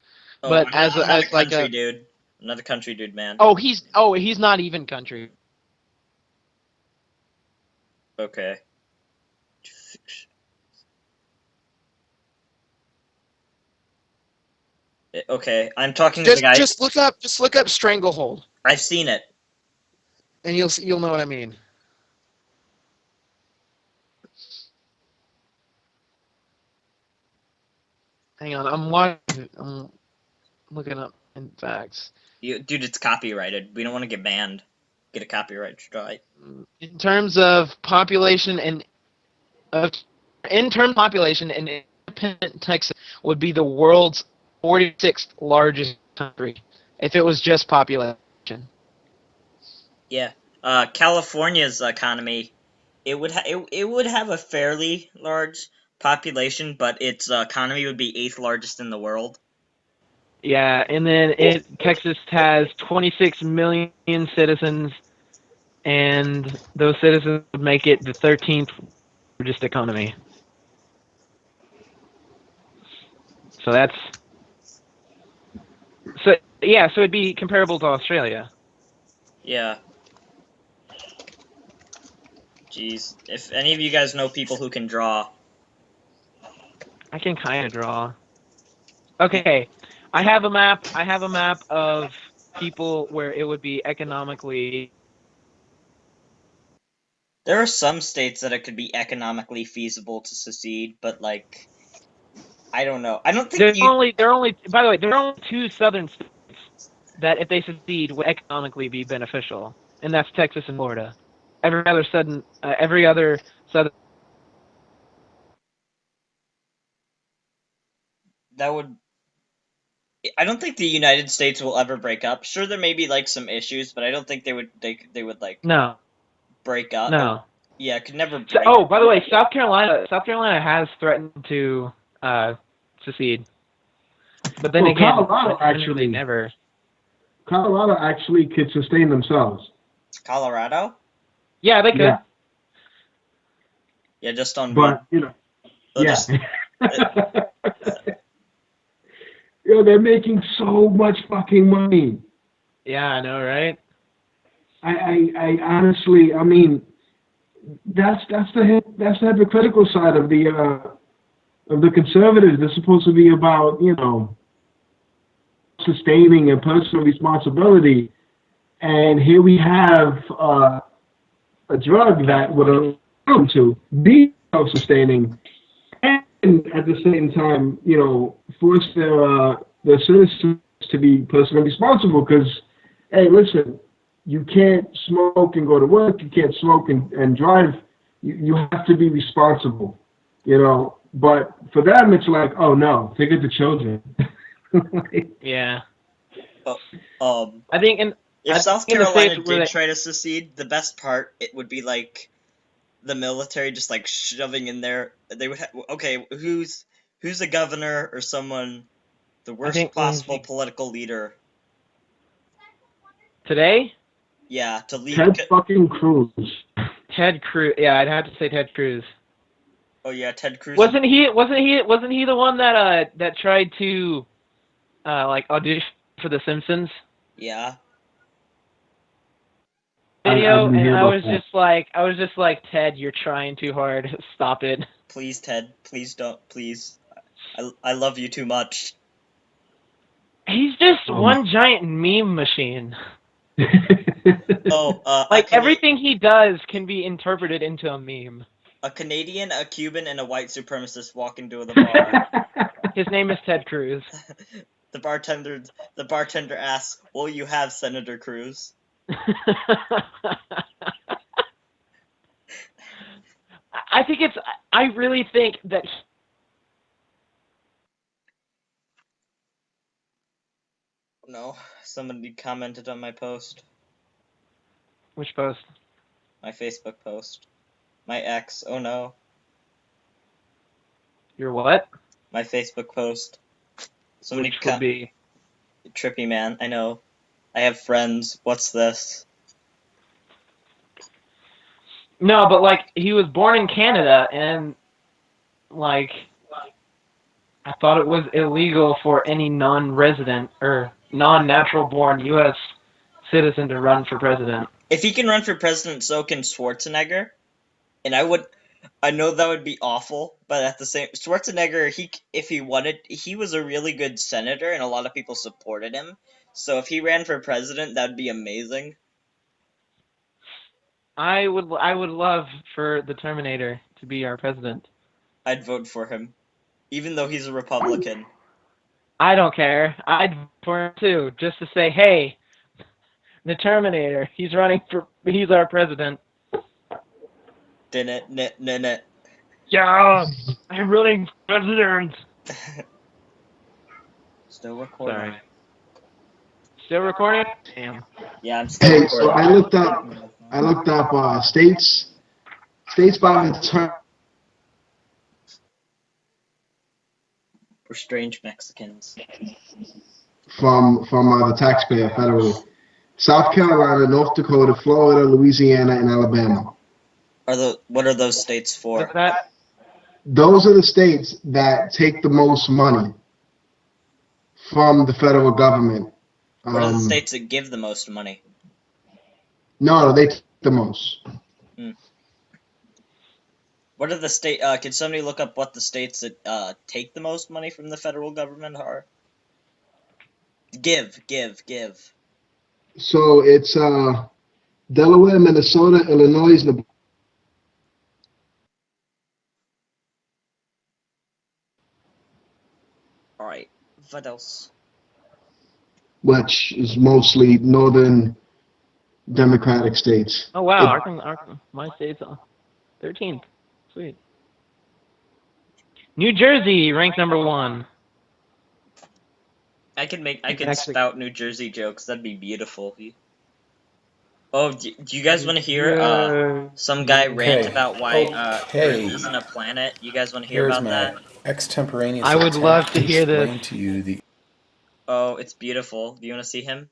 Oh, But another as like country a dude. Another country dude, man. He's not even country. Okay. Okay, I'm talking to the guy. Just look up Stranglehold, I've seen it. and you'll know what I mean. Hang on, I'm looking up in facts. Dude, it's copyrighted. We don't want to get banned. Get a copyright strike. In terms of population independent Texas would be the world's 46th largest country if it was just population. Yeah. California's economy, it would have a fairly large population, but its economy would be 8th largest in the world. Yeah, and then Texas has 26 million citizens, and those citizens would make it the 13th largest economy. So so it'd be comparable to Australia. Yeah. Jeez, if any of you guys know people who can draw. I can kind of draw. Okay, I have a map. I have a map of people where it would be economically. There are some states that it could be economically feasible to secede, but like, I don't know. I don't think By the way, there are only 2 southern states that, if they secede, would economically be beneficial, and that's Texas and Florida. Every other southern. That would. I don't think the United States will ever break up. Sure, there may be like some issues, but I don't think they would like No. break up. No. Yeah, it could never break. Oh, by the way, South Carolina has threatened to secede, but then again, Colorado actually could sustain themselves. Colorado? Yeah, they could. Yeah, just on. But you know, Just, yo, they're making so much fucking money. Yeah, I know, right? I honestly, I mean, that's the hypocritical side of the conservatives. They're supposed to be about, you know, sustaining and personal responsibility, and here we have a drug that would allow them to be self-sustaining, and at the same time, you know, force their citizens to be personally responsible. Because, hey, listen, you can't smoke and go to work. You can't smoke and drive. You have to be responsible, you know. But for them, it's like, oh no, think of the children. Yeah. I think if South Carolina did try to secede, the best part it would be like the military just like shoving in there. They would okay, who's a governor or someone, the worst possible political leader. Today? Yeah, to lead. Ted fucking Cruz. Ted Cruz. Yeah, I'd have to say Ted Cruz. Oh yeah, Ted Cruz. Wasn't he the one that tried to like audition for The Simpsons? Yeah. Video, and I was just like, Ted, you're trying too hard. Stop it. Please, Ted. Please don't. Please. I love you too much. He's just one giant meme machine. Oh, like everything he does can be interpreted into a meme. A Canadian, a Cuban, and a white supremacist walk into the bar. His name is Ted Cruz. The bartender asks, "Will you have Senator Cruz?" I really think that. No, somebody commented on my post. Which post? My Facebook post. My ex. Oh no. Your what? My Facebook post. Somebody Which would be trippy, man. I know. I have friends. What's this? No, but like he was born in Canada, and like I thought it was illegal for any non-resident or non-natural born U.S. citizen to run for president. If he can run for president, so can Schwarzenegger. And I know that would be awful, but at the same, Schwarzenegger, if he wanted, he was a really good senator, and a lot of people supported him. So if he ran for president, that'd be amazing. I would love for the Terminator to be our president. I'd vote for him, even though he's a Republican. I don't care. I'd vote for him too, just to say, hey, the Terminator, he's our president. Didn't. Yeah, I'm running for president. Still recording. Sorry. Still recording? Damn. Yeah, I'm still recording. So I looked up states by the term. We're strange Mexicans. From the taxpayer federally. South Carolina, North Dakota, Florida, Louisiana, and Alabama. What are those states for? Those are the states that take the most money from the federal government. What are the states that give the most money? No, they take the most. What are the state? Can somebody look up what the states that take the most money from the federal government are? Give. So it's Delaware, Minnesota, Illinois, Nebraska. All right. What else? Which is mostly northern Democratic states. Oh wow, Arkansas, my state's 13th. Sweet. New Jersey ranked number 1. I could spout New Jersey jokes. That'd be beautiful. Oh, do you guys want to hear some guy rant about why Earth isn't a planet? You guys want to hear about that? Extemporaneous. I would love to hear this. To you Oh, it's beautiful. Do you want to see him?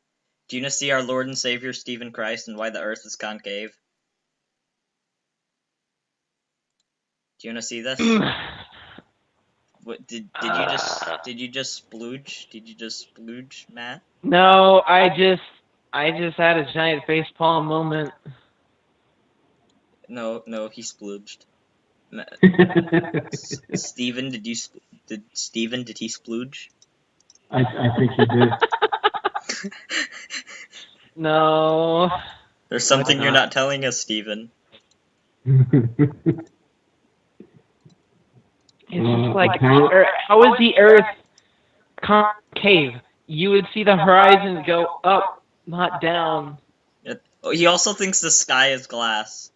Do you want to see our Lord and Savior Stephen Christ and why the Earth is concave? Do you want to see this? What did you just splooge? Did you just splooge, Matt? No, I just had a giant facepalm moment. No, he splooged. Steven, did he splooge? I think he did. No. There's something you're not telling us, Steven. It's just like, how is the Earth concave? You would see the horizon go up, not down. He also thinks the sky is glass.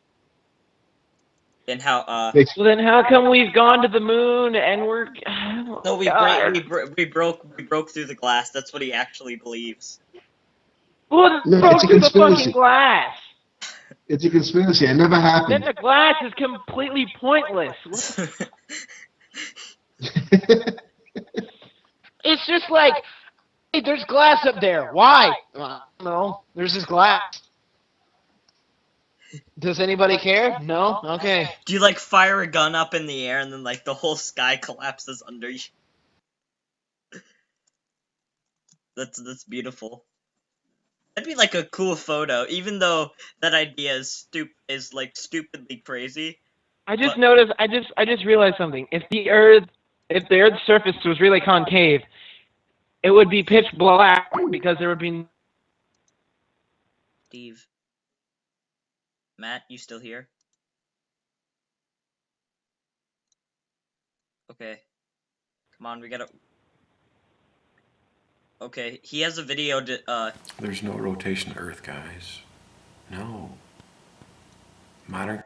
And how well then how come we've gone to the moon and we're no, we broke through the glass. That's what he actually believes. Well, broke through the fucking glass. It's a conspiracy. It never Then happened. the glass is completely pointless. It's just like, hey, there's glass up there. Why? I don't know. There's this glass. Does anybody care? No? Okay. Do you like fire a gun up in the air and then like the whole sky collapses under you? That's beautiful. That'd be like a cool photo, even though that idea is like stupidly crazy. I just noticed. I just realized something. If the Earth's surface was really concave, it would be pitch black because there would be. Steve. Matt, you still here? Okay. Come on, we gotta. Okay, he has a video There's no rotation to Earth, guys. No. Modern.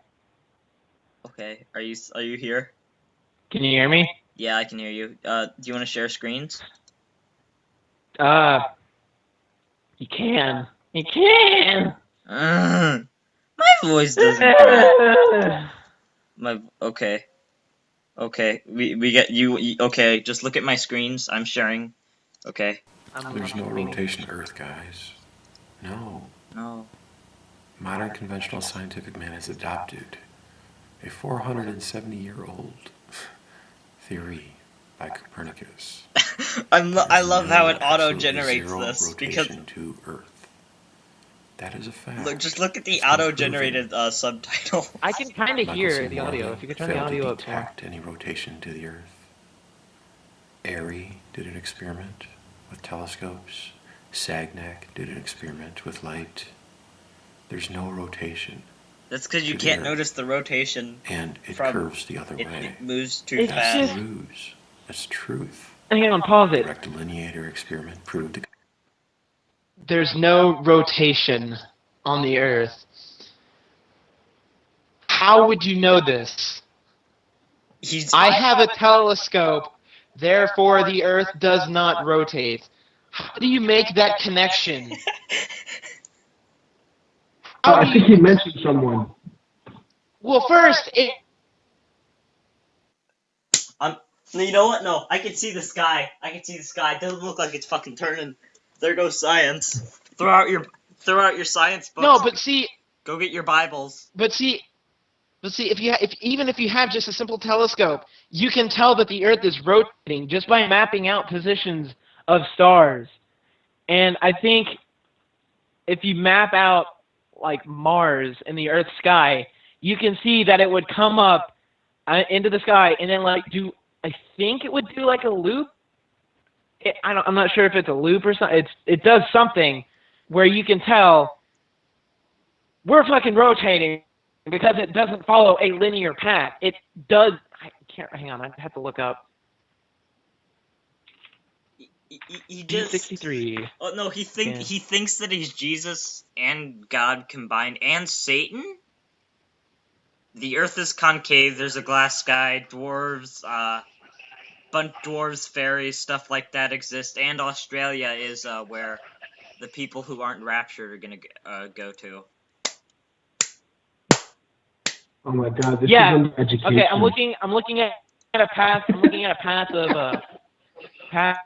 Okay, are you here? Can you hear me? Yeah, I can hear you. Do you want to share screens? You can. You can. My voice doesn't. Okay. Okay, we get you. Okay, just look at my screens. I'm sharing. Okay. There's no rotation to Earth, guys. No. No. Modern conventional scientific man has adopted a 470-year-old theory by Copernicus. I love how it auto-generates zero this rotation to Earth. That is a fact. just look at the It's been auto-generated subtitle. I can kind of hear Michelson the audio. Morley If you could turn the failed audio to up more. detect any rotation to the Earth. Airy did an experiment with telescopes. Sagnac did an experiment with light. There's no rotation. That's because you can't notice the rotation. And it curves the other way. It moves too It's fast. That's the ruse. That's truth. Hang on, pause it. Rectilineator experiment proved it. There's no rotation on the Earth. How would you know this? I have a telescope, therefore the Earth does not rotate. How do you make that connection? I think he mentioned someone. Well, first, You know what? No, I can see the sky. I can see the sky. It doesn't look like it's fucking turning. There goes science. Throw out your science books. No, but see. Go get your Bibles. But see, even if you have just a simple telescope, you can tell that the Earth is rotating just by mapping out positions of stars. And I think if you map out like Mars in the Earth's sky, you can see that it would come up into the sky and then like do. I think it would do like a loop. I'm not sure if it's a loop or something. It does something where you can tell we're fucking rotating because it doesn't follow a linear path. It does. I can't. Hang on. I have to look up. He just 63. Oh no, he thinks that he's Jesus and God combined and Satan. The Earth is concave. There's a glass sky. Dwarves, dwarves, fairies, stuff like that exist, and Australia is where the people who aren't raptured are gonna go to. Oh my God! This Yeah. is education. Okay. I'm looking at a path. I'm looking at a path of path.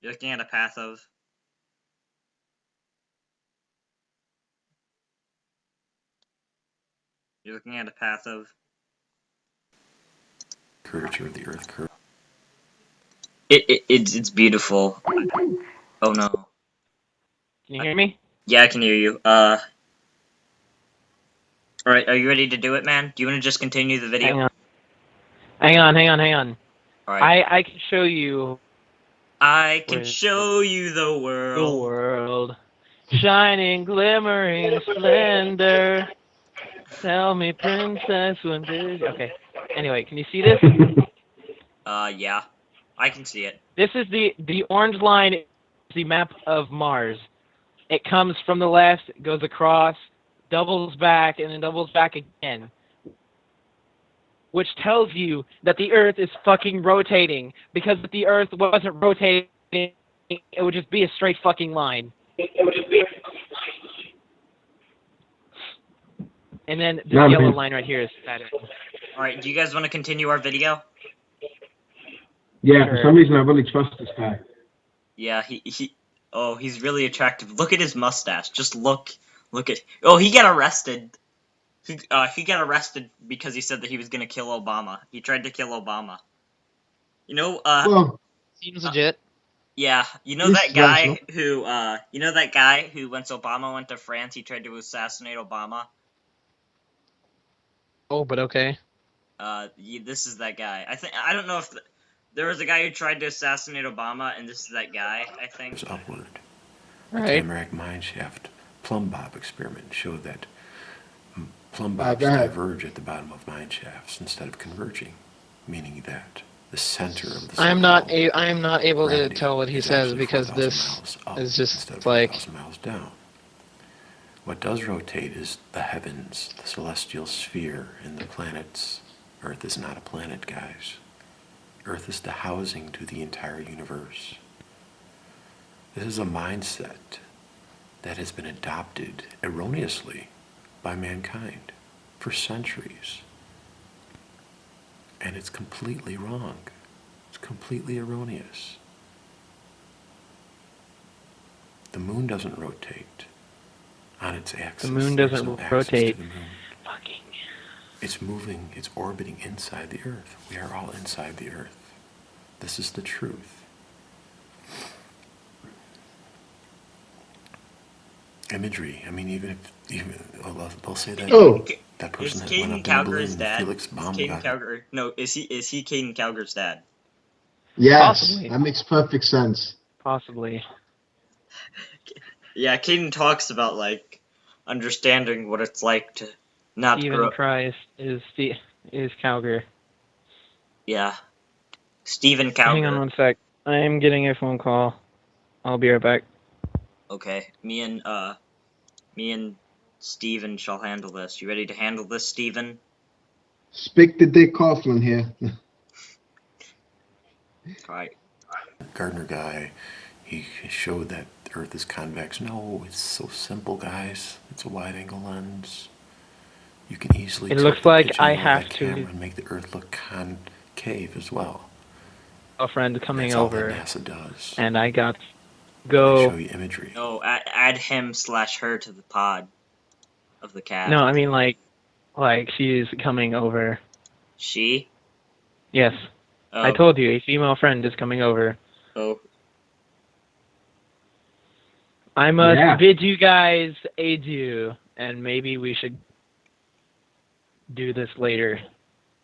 You're looking at a path of. You're looking at a path of. Curvature of the Earth curve. It's beautiful. Oh no. Can you hear me? Yeah, I can hear you. Alright, are you ready to do it, man? Do you want to just continue the video? Hang on. Alright. I can show you. I can show you the world. The world. Shining, glimmering splendor. Tell me, princess, when did... Okay. Anyway, can you see this? Yeah. I can see it. This is the orange line is the map of Mars. It comes from the left, goes across, doubles back, and then doubles back again. Which tells you that the Earth is fucking rotating. Because if the Earth wasn't rotating, it would just be a straight fucking line. And then this No, yellow man. line right here is static. Alright, do you guys want to continue our video? Yeah, Sure. for some reason I really trust this guy. Yeah, he's really attractive. Look at his mustache. Just look at. Oh, he got arrested. He got arrested because he said that he was gonna kill Obama. He tried to kill Obama. You know, Well, Seems legit. yeah, you know He's that guy rational. who once Obama went to France, he tried to assassinate Obama. Oh, but okay. This is that guy. I don't know if there was a guy who tried to assassinate Obama, and this is that guy. I think. It's upward. All The right. Tamarack mineshaft plumb bob experiment showed that plumb Go bobs ahead. diverge at the bottom of mine shafts instead of converging, meaning that the center of the I am not so-called able to gravity tell what he is says actually because 4,000 this miles up is just instead of like 4,000 miles down. What does rotate is the heavens, the celestial sphere, and the planets. Earth is not a planet, guys. Earth is the housing to the entire universe. This is a mindset that has been adopted erroneously by mankind for centuries. And it's completely wrong. It's completely erroneous. The moon doesn't rotate on its axis. The moon There's doesn't no axis rotate. to the moon. Fucking. It's moving, it's orbiting inside the Earth. We are all inside the Earth. This is the truth. Imagery. I mean, even they'll say that Oh, that Is person that went Caden up in the Cowger's balloon, dad? Felix Is Baum Caden got Cowger? No, is he Caden Cowger's dad? yes. Possibly. That makes perfect sense. Possibly. Yeah, Caden talks about like understanding what it's like to not Stephen grow. Christ is Cowger. Yeah, Stephen Hang on Cowger. one sec. I am getting a phone call. I'll be right back. Okay, me and Steven shall handle this. You ready to handle this, Steven? Speak the Dick Coughlin here. Alright. Gardner guy. He showed that the Earth is convex. No, it's so simple, guys. It's a wide-angle lens. You can easily It tilt looks the like pitch I angle of have that to- camera and make the Earth look concave as well. A friend coming That's all over, that NASA does. and I got to I go. show you imagery. No, add him/her to the pod of the cat. No, I mean like she's coming over. She? Yes, Oh. I told you a female friend is coming over. Oh. I must Yeah. bid you guys adieu, and maybe we should do this later.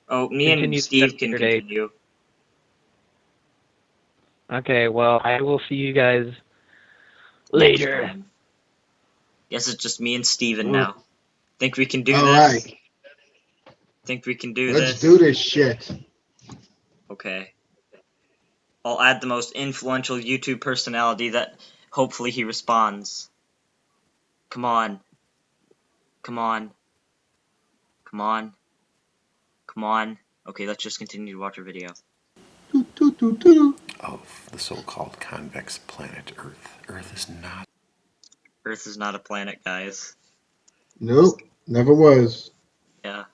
Oh, me Continue and the Steve can Saturday. continue. Okay, well, I will see you guys later. Next time. Guess it's just me and Steven Well, now. Think we can do All this? right. Think we can do Let's this? do this shit. Okay. I'll add the most influential YouTube personality that hopefully he responds. Come on. Come on. Come on. Come on. Okay, let's just continue to watch our video. Doo, doo, doo, doo. Of the so-called convex planet Earth. Earth is not. Earth is not a planet, guys. Nope, never was. Yeah.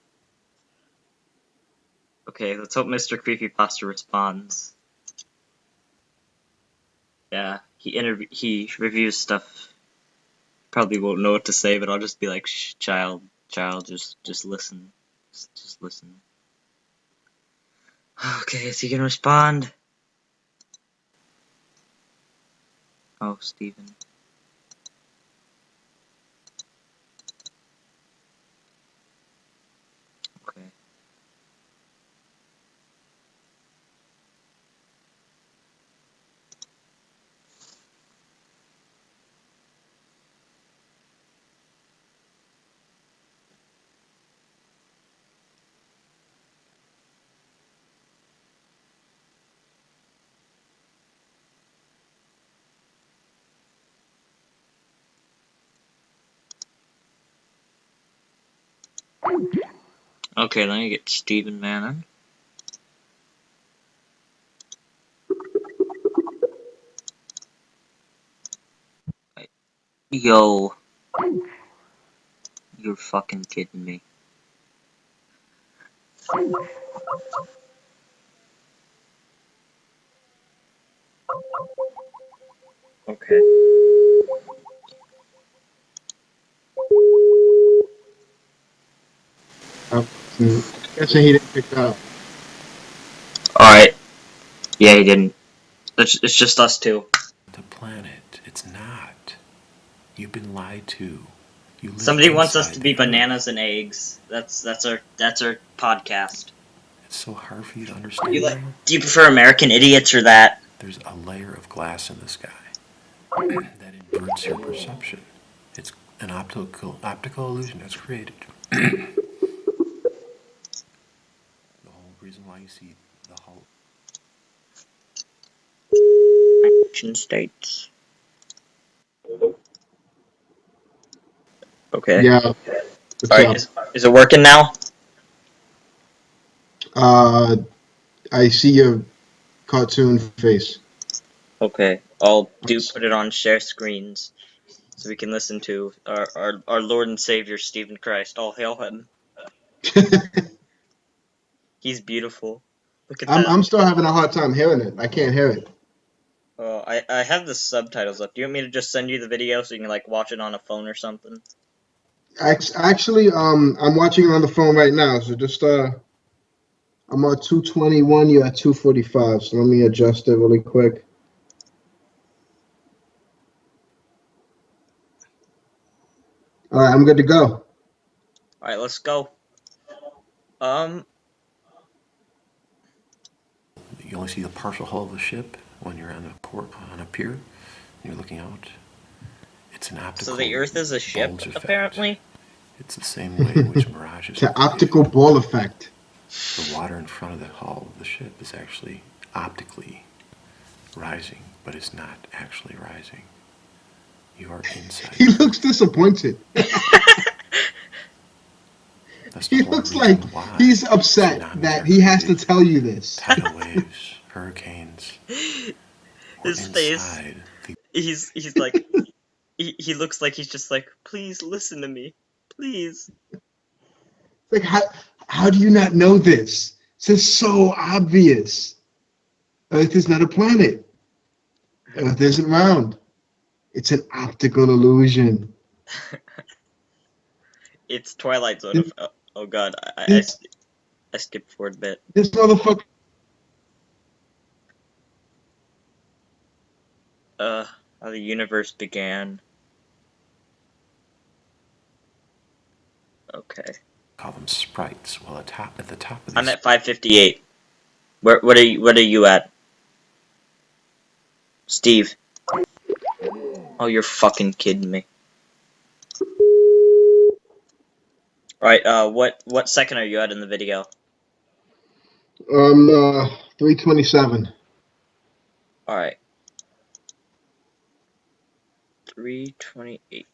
Okay, let's hope Mr. Creepypasta responds. Yeah, he reviews stuff. Probably won't know what to say, but I'll just be like, shh, child, just listen. Just listen. Okay, is he gonna respond? Oh, Steven. Okay. Okay, let me get Stephen Mannon. Right. Yo. You're fucking kidding me. Okay. Guessing he didn't pick up. Alright. Yeah, he didn't. It's just us two. The planet. It's not. You've been lied to. You live Somebody wants us inside to the be bananas Earth. and eggs. That's our podcast. It's so hard for you to understand now. Do you prefer American Idiots or that? There's a layer of glass in the sky that inverts your perception. It's an optical illusion that's created. The whole reason why you see the whole Action states. Okay. Yeah. What's Alright, up? is it working now? I see your cartoon face. Okay. I'll put it on share screens so we can listen to our Lord and Savior Stephen Christ. All hail him. He's beautiful. Look at that. I'm still having a hard time hearing it. I can't hear it. Oh, I have the subtitles up. Do you want me to just send you the video so you can like watch it on a phone or something? Actually, I'm watching it on the phone right now. So just I'm on 221. You're at 245. So let me adjust it really quick. All right, I'm good to go. All right, let's go. You only see the partial hull of the ship when you're on a pier, and you're looking out. It's an optical. So the Earth is a ship, bulge effect. apparently. It's the same way in which mirages. It's an optical ball effect. The water in front of the hull of the ship is actually optically rising, but it's not actually rising. You are inside. He looks disappointed. He looks like he's upset that he has to tell you this. Tidal waves, hurricanes. His face. He's like he looks like he's just like, please listen to me, please. Like how do you not know this? This is so obvious. Earth is not a planet. Earth isn't round. It's an optical illusion. It's Twilight Zone. Oh god, I skipped forward a bit. This motherfucker. How the universe began. Okay. Call them sprites. Well, at the top of this. I'm at 558. What are you at? Steve. Oh, you're fucking kidding me. Alright, what second are you at in the video? 327. Alright. 328.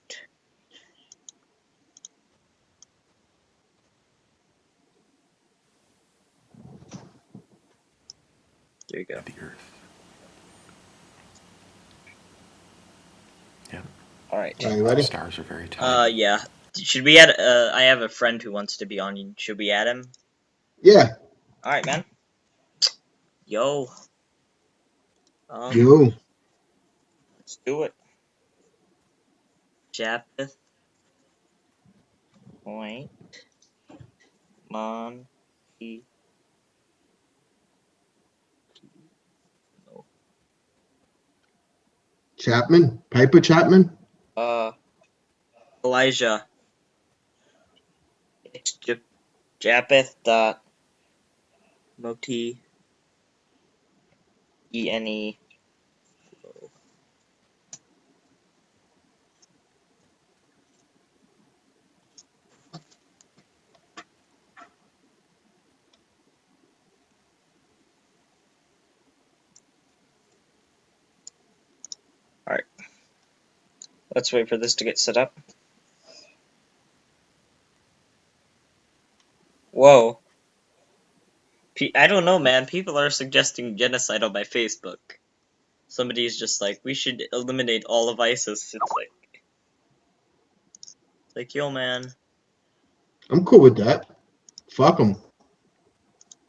There you go. The Earth. Yeah. Alright. Are you ready? Stars are very tiny. Yeah. Should we add, I have a friend who wants to be on. Should we add him? Yeah. Alright, man. Yo. Yo. Let's do it. Japheth. Point. Monkey. No. Chapman? Piper Chapman? Elijah. It's Japheth dot Moti ENE. Alright. Let's wait for this to get set up. Whoa. I don't know, man. People are suggesting genocide on my Facebook. Somebody's just like, we should eliminate all of ISIS. It's like, Like, yo, man. I'm cool with that. Fuck them.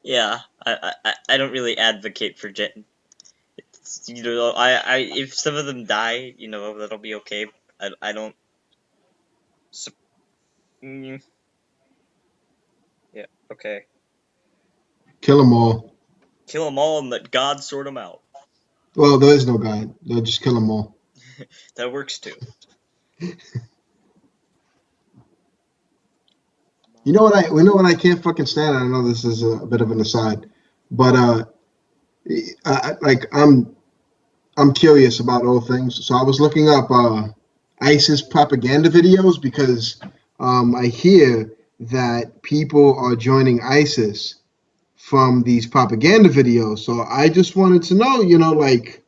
Yeah, I don't really advocate for you know, if some of them die, you know, that'll be okay. I don't. Mm, yeah. Okay. Kill them all. Kill them all and let God sort them out. Well, there is no God. They'll just kill them all. That works too. You know what I can't fucking stand. I know this is a bit of an aside, but like I'm curious about all things. So I was looking up ISIS propaganda videos because I hear that people are joining ISIS from these propaganda videos. So I just wanted to know, like,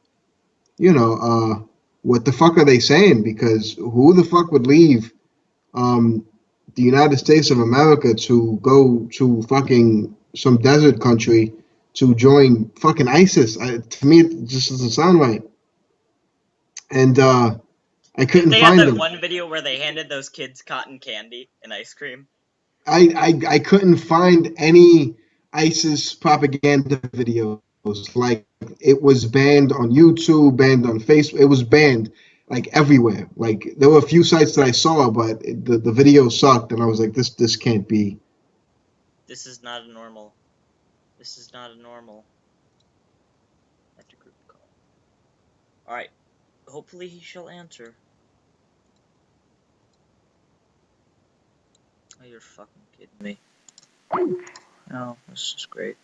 what the fuck are they saying? Because who the fuck would leave um, the United States of America to go to fucking some desert country to join fucking ISIS? To me, it just doesn't sound right. And I Didn't couldn't they have find that them. one video where they handed those kids cotton candy and ice cream? I couldn't find any ISIS propaganda videos. Like it was banned on YouTube, banned on Facebook. It was banned like everywhere. Like there were a few sites that I saw, but the video sucked, and I was like, this can't be. This is not a normal. This is not a normal. At a group call. All right. Hopefully he shall answer. Oh, you're fucking kidding me. Oh, this is great.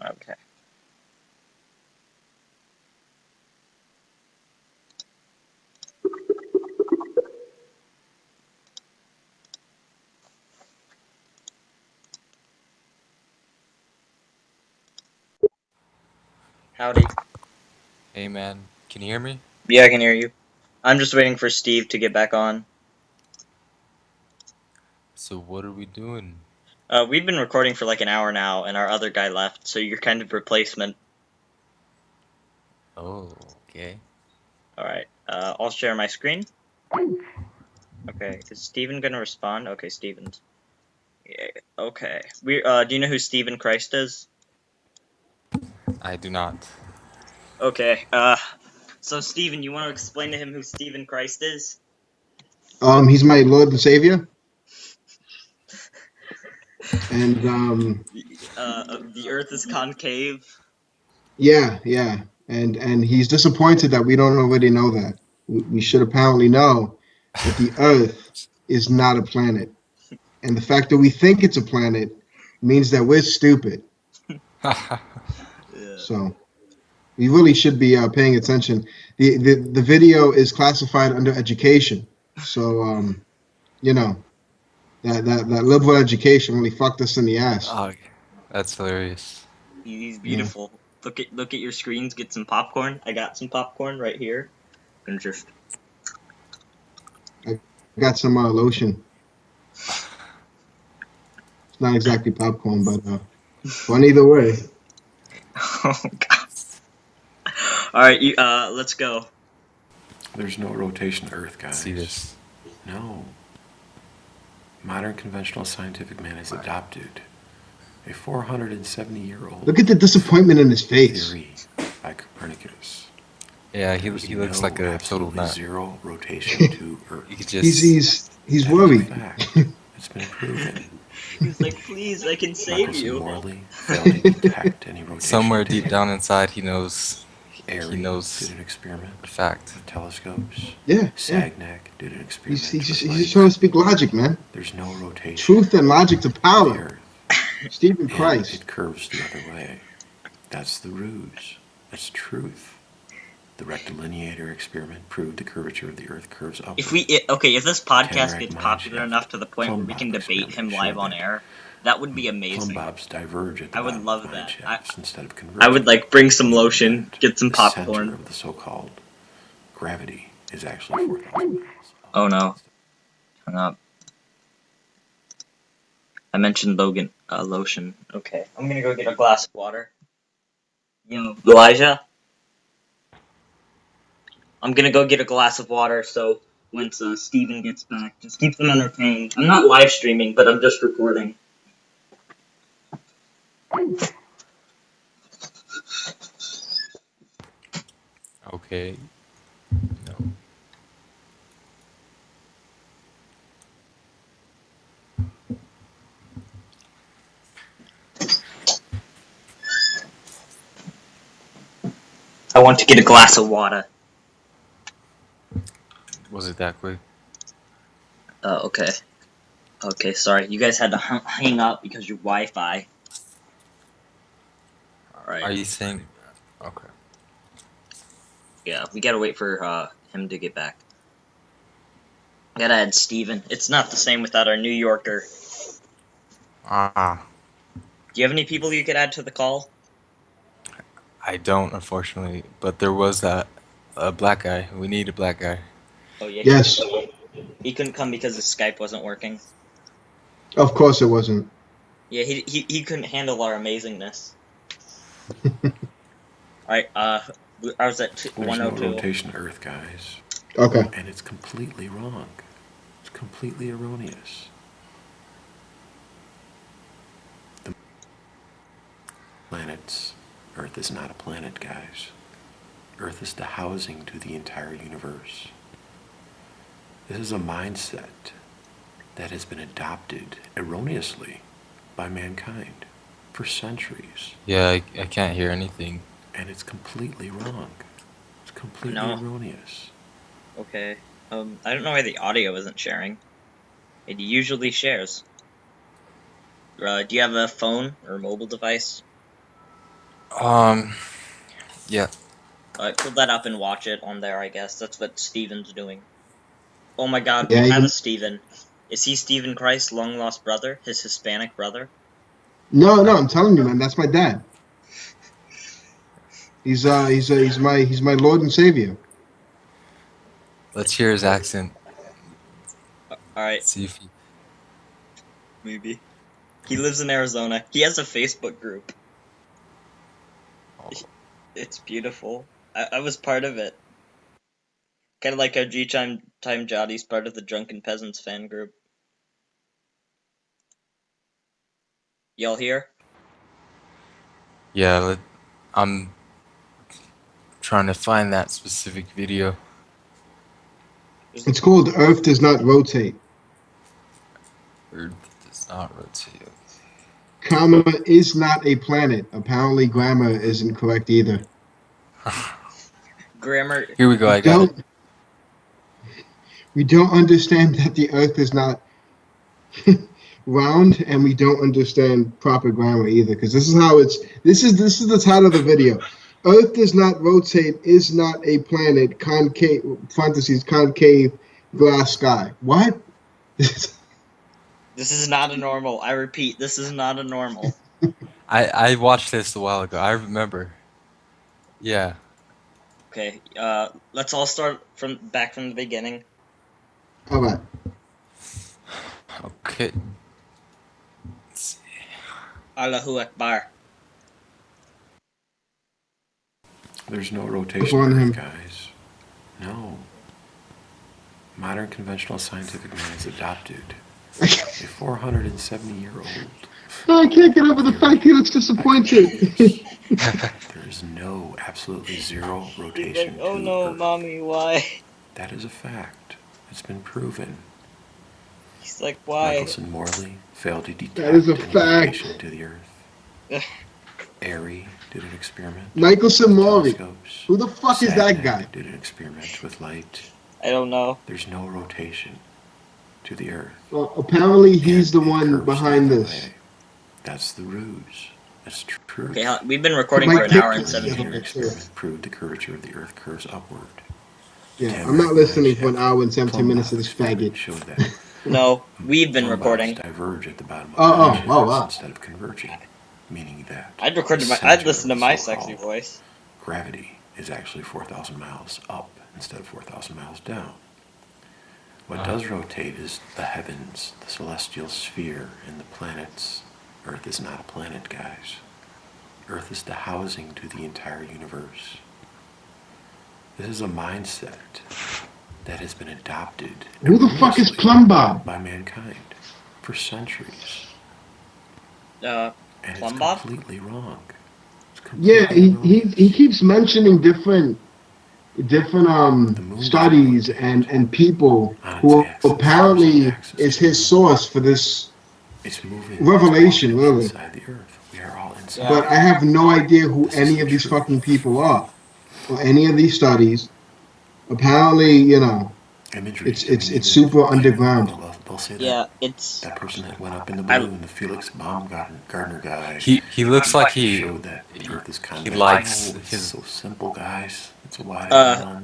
Okay. Howdy. Hey man, can you hear me? Yeah, I can hear you. I'm just waiting for Steve to get back on. So what are we doing? We've been recording for like an hour now, and our other guy left, so you're kind of replacement. Oh, okay. Alright, I'll share my screen. Okay, is Steven gonna respond? Okay, Steven's. Yeah, okay. Do you know who Steven Christ is? I do not. Okay, so Steven, you want to explain to him who Steven Christ is? He's my Lord and Savior, and The Earth is concave. yeah, and he's disappointed that we don't already know that. We should apparently know that the Earth is not a planet, and the fact that we think it's a planet means that we're stupid. Yeah. So we really should be paying attention. The video is classified under education, so you know that liberal education really fucked us in the ass. Oh, that's hilarious. He's Yeah, beautiful. Look at your screens. Get some popcorn. I got some popcorn right here. And just I got some lotion. It's not exactly popcorn, but fun either way. oh god. All right, let's go. There's no rotation of Earth, Let's see guys. this. No. Modern conventional scientific man has adopted a 470-year-old Look at the disappointment in his face. theory by Copernicus. Yeah, There's he looks no, like a total absolutely nut. zero rotation to Earth. You could He's just he's That is a worried. fact. It's been proven. He's like, please, I can save Michelson you. Morley failed to detect any rotation. somewhere deep down inside he knows Airy he knows did an experiment the fact. with telescopes. Yeah. Sagnac did an experiment. He's with just trying to speak logic, man. There's no rotation. Truth and logic to of the power. Earth, Stephen and Christ. it curves the other way. That's the ruse. That's truth. The rectilineator experiment proved the curvature of the Earth curves upward. If this podcast Cataract gets mine popular shaft. enough to the point where we can Plumb debate him experiment live showed on that. air, that would be Plumb amazing. bobs diverge at the I would bottom love of mine that. shafts instead of converging. I would like bring some Meaning lotion, that get some the center popcorn. of the so-called gravity is actually 4,000 miles. Oh no, hung up. I mentioned lotion. Okay, I'm gonna go get a glass of water. You know, Elijah. I'm gonna go get a glass of water, so once Steven gets back, just keep them entertained. I'm not live streaming, but I'm just recording. Okay. No. I want to get a glass of water. Was it that quick? Okay. Okay, sorry. You guys had to hang up because your Wi-Fi. Alright. Are you saying? Okay. Yeah, we gotta wait for him to get back. Gotta add Steven. It's not the same without our New Yorker. Ah, Do you have any people you could add to the call? I don't, unfortunately. But there was a black guy. We need a black guy. Oh yeah. Yes. He couldn't come because his Skype wasn't working. Of course it wasn't. Yeah, he couldn't handle our amazingness. Alright, I was at There's no 102. rotation to Earth, guys. Okay. And it's completely wrong. It's completely erroneous. The planets. Earth is not a planet, guys. Earth is the housing to the entire universe. This is a mindset that has been adopted erroneously by mankind for centuries. Yeah, I can't hear anything. And it's completely wrong. It's completely No. erroneous. Okay. I don't know why the audio isn't sharing. It usually shares. Do you have a phone or mobile device? Yeah. Pull that up and watch it on there, I guess. That's what Steven's doing. Oh my god, Yeah, we have you- a Steven. Is he Stephen Christ's long-lost brother? His Hispanic brother? No, I'm telling you, man, that's my dad. He's my Lord and Savior. Let's hear his accent. Alright, See if he... maybe. He lives in Arizona. He has a Facebook group. Oh. It's beautiful. I was part of it. Kind of like how Time Jotty's part of the Drunken Peasants fan group. Y'all here? Yeah, I'm trying to find that specific video. It's called Earth Does Not Rotate. Earth does not rotate. Comma is not a planet. Apparently, grammar isn't correct either. Grammar. Here we go, I got it. We don't understand that the Earth is not round, and we don't understand proper grammar either. Because this is how it's. This is the title of the video. Earth does not rotate. Is not a planet. Concave parentheses concave glass sky. What? This is not a normal. I repeat, this is not a normal. I watched this a while ago. I remember. Yeah. Okay, let's all start back from the beginning. All right. Okay. Let's see. Allahu Akbar. There's no rotation on to him. Earth, guys. No. Modern conventional scientific man has adopted a 470-year-old. I can't get over the fact he looks disappointed. There is no, absolutely zero rotation Like, oh to no, Earth. mommy, why? That is a fact. It's been proven. He's like, why? Michelson Morley failed to detect That is a any fact. rotation to the Earth. Airy did an experiment. Michelson with Morley. telescopes. Who the fuck is that Satnac guy? did an experiment with light. I don't know. There's no rotation to the Earth. Well, apparently he's And the it one curves behind the other this. way. That's the ruse. That's true. Okay, we've been recording for an hour and 17 minutes. Experiment proved the curvature of the Earth curves upward. Yeah, I'm not listening for an hour and 17 minutes of this faggot. Showed that No, we've been plumb recording. bobs diverge at the bottom of Oh, the oh, wow. instead of converging, meaning that I'd the listen to center my of sexy so-called voice. gravity is actually 4,000 miles up instead of 4,000 miles down. What does rotate is the heavens, the celestial sphere, and the planets. Earth is not a planet, guys. Earth is the housing to the entire universe. This is a mindset that has been adopted Who the fuck is Plumbob? by mankind for centuries. Plumbob? And it's completely wrong. It's completely Yeah, he keeps mentioning different studies and people who apparently is his source for this revelation, really. Inside the earth. We are all inside. But I have no idea who any of these fucking people are, or any of these studies. Apparently, you know, it's super underground. They'll say that. Yeah, it's that person that went up in the balloon, the Felix Baumgartner guy. He looks like he showed that the Earth is convex. he likes it's his. so simple, guys. It's a wide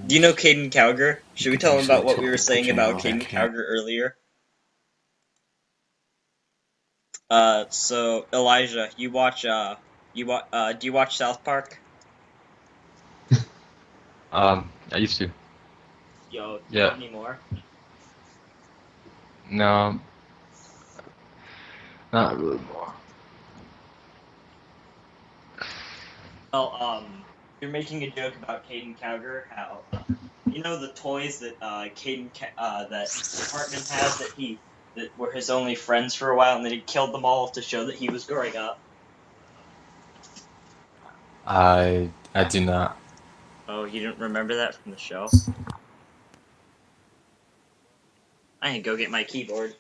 do you know Caden Cowger? Should we tell him about what we were saying about Caden Cowger earlier? So Elijah, do you watch South Park? I used to. Yo, Yeah. not anymore. No, not really more. Well, you're making a joke about Caden Cowger, how you know the toys that that Hartman has that were his only friends for a while, and then he killed them all to show that he was growing up. I do not. Oh, you didn't remember that from the show? I can go get my keyboard.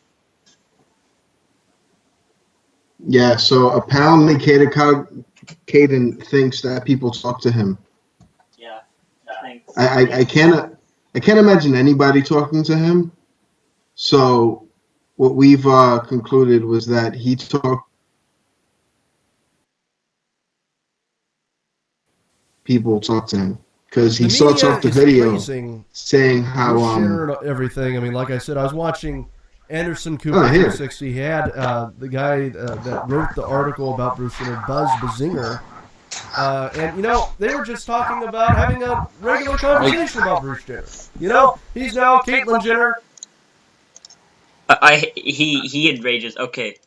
Yeah, so apparently Caden thinks that people talk to him. Yeah, thanks. I can't imagine anybody talking to him. So what we've concluded was that he talked people talk to him because he starts off the video saying how Bruce Jenner and everything. I mean, like I said, I was watching Anderson Cooper 360. He had the guy that wrote the article about Bruce Jenner, Buzz Bazinger. And, you know, they were just talking about having a regular conversation about Bruce Jenner. You know, he's now Caitlyn Jenner. He enrages. Okay.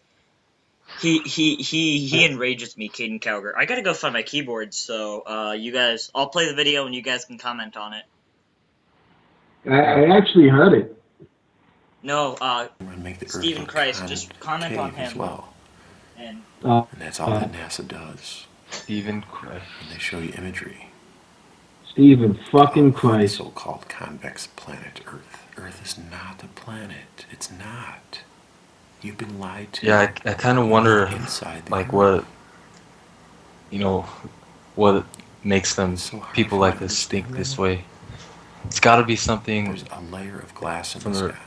He enrages me, Caden Cowger. I gotta go find my keyboard, so you guys, I'll play the video and you guys can comment on it. I actually heard it. No, Stephen Christ, just comment on him. As well. And that's all that NASA does. Stephen Christ. And they show you imagery. Stephen fucking Christ. The so-called convex planet Earth. Earth is not a planet. It's not. You've been lied to. Yeah, I kind of wonder, like, what, you know, what makes them, people like this think this way. It's got to be something. There's a layer of glass in the sky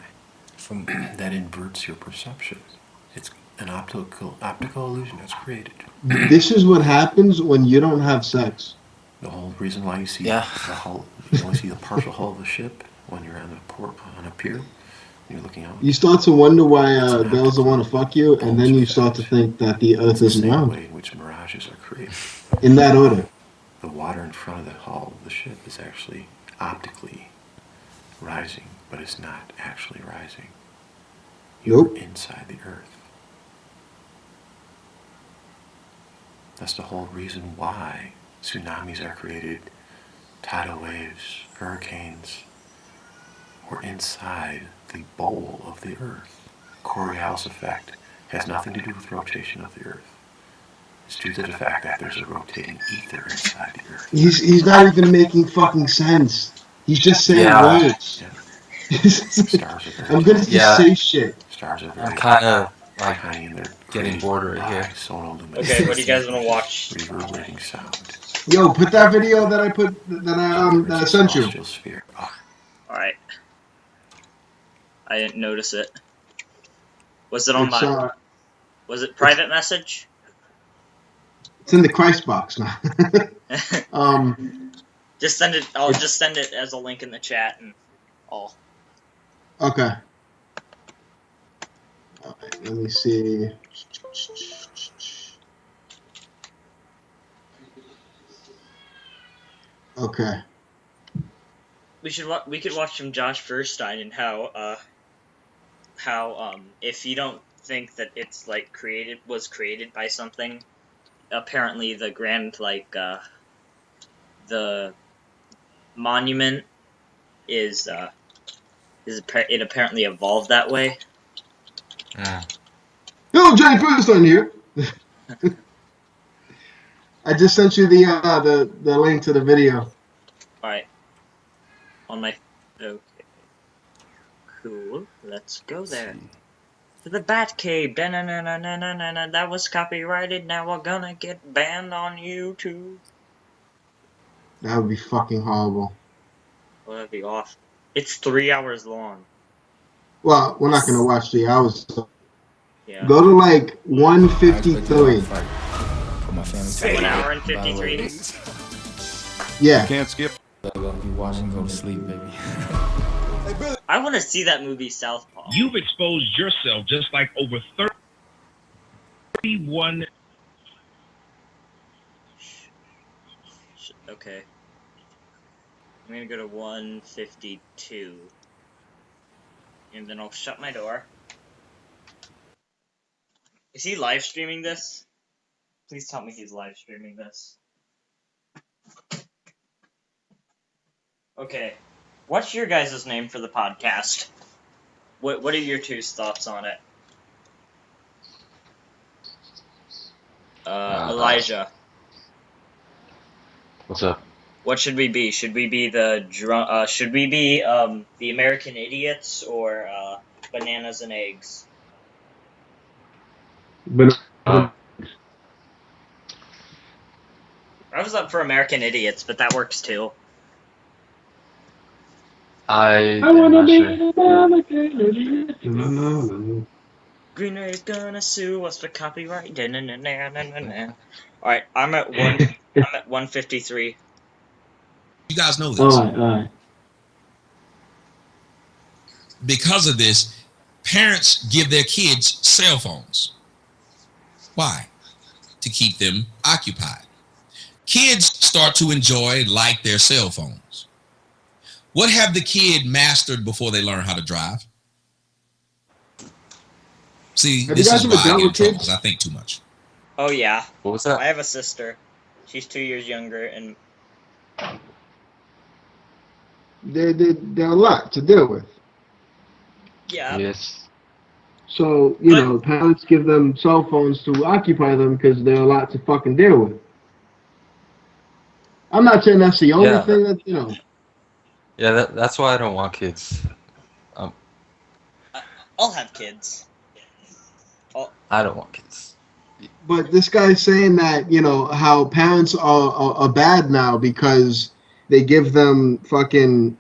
that inverts your perception. It's an optical illusion that's created. This is what happens when you don't have sex. The whole reason why you see the hull, you only see the partial hull of the ship when you're on a pier. You're looking out. You start to wonder why girls don't want to fuck you, and then you start to think that the Earth isn't round. The way in which mirages are created. In that order. The water in front of the hull of the ship is actually optically rising, but it's not actually rising. You're inside the Earth. That's the whole reason why tsunamis are created, tidal waves, hurricanes. We're inside the bowl of the Earth. Coriolis effect has nothing to do with rotation of the Earth. It's due to the fact that there's a rotating ether inside the Earth. He's not even making fucking sense. He's just saying words. Yeah. I'm gonna just say shit. Stars are I'm kind of like getting bored right here. Okay, what do you guys want to watch? Reverberating sound. Yo, put that video that I sent you. Alright. I didn't notice it. Was it on my... Was it private message? It's in the Christ box now. Just send it. I'll just send it as a link in the chat and all. Okay. Alright, let me see. Okay. We could watch some Josh Furstein and how if you don't think that it's like was created by something, apparently the grand the monument is it apparently evolved that way. Yo, Johnny Firestone here. I just sent you the link to the video. Alright. On my... Okay. Cool. Let's go there. To the Batcave. Da-na-na-na-na-na-na. That was copyrighted. Now we're gonna get banned on YouTube. That would be fucking horrible. Well, that'd be awful. It's 3 hours long. Well, we're not gonna watch 3 hours. Yeah. Go to like 153. 1 hour and 53. Yeah. Can't skip. You watch and go to sleep, baby. I want to see that movie Southpaw. You've exposed yourself just like over 31. Okay. I'm gonna go to 152. And then I'll shut my door. Is he live streaming this? Please tell me he's live streaming this. Okay. What's your guys' name for the podcast? What are your two thoughts on it? Elijah. What's up? What should we be? Should we be the the American Idiots or Bananas and Eggs? I was up for American Idiots, but that works too. I wanna be an American Idiot. No. Greener is gonna sue us for copyright. Alright, I'm at 153. You guys know this. All right. Because of this, parents give their kids cell phones. Why? To keep them occupied. Kids start to enjoy, like their cell phones. What have the kid mastered before they learn how to drive? See, this is why I get in trouble, because I think too much. Oh yeah. What was that? I have a sister. She's 2 years younger, and They're a lot to deal with. yeah. Yes. So, parents give them cell phones to occupy them because they're a lot to fucking deal with. I'm not saying that's the only thing that, Yeah, that's why I don't want kids. I'll have kids. I don't want kids. But this guy's saying that, how parents are bad now because they give them fucking,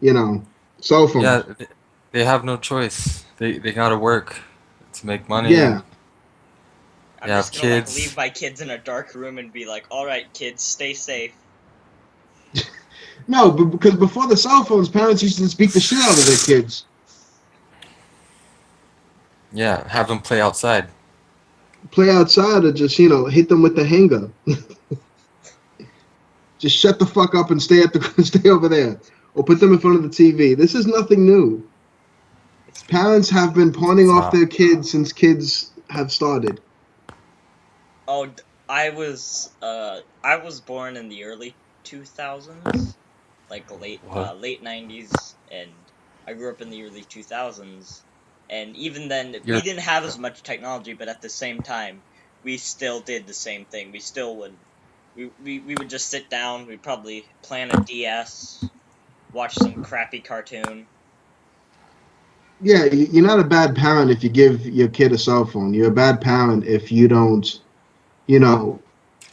cell phones. Yeah, they have no choice. They gotta work to make money. Yeah. I'm They have just gonna kids. leave my kids in a dark room and be like, alright kids, stay safe. No, but because before the cell phones, parents used to beat the shit out of their kids. Yeah, have them play outside. Play outside or just, hit them with the hanger. Just shut the fuck up and stay over there. Or put them in front of the TV. This is nothing new. Parents have been pawning off their kids since kids have started. Oh, I was born in the early 2000s, like late 90s, and I grew up in the early 2000s. And even then, we didn't have as much technology, but at the same time, we still did the same thing. We still would, we would just sit down. We'd probably plan a DS, watch some crappy cartoon. Yeah, you're not a bad parent if you give your kid a cell phone. You're a bad parent if you don't,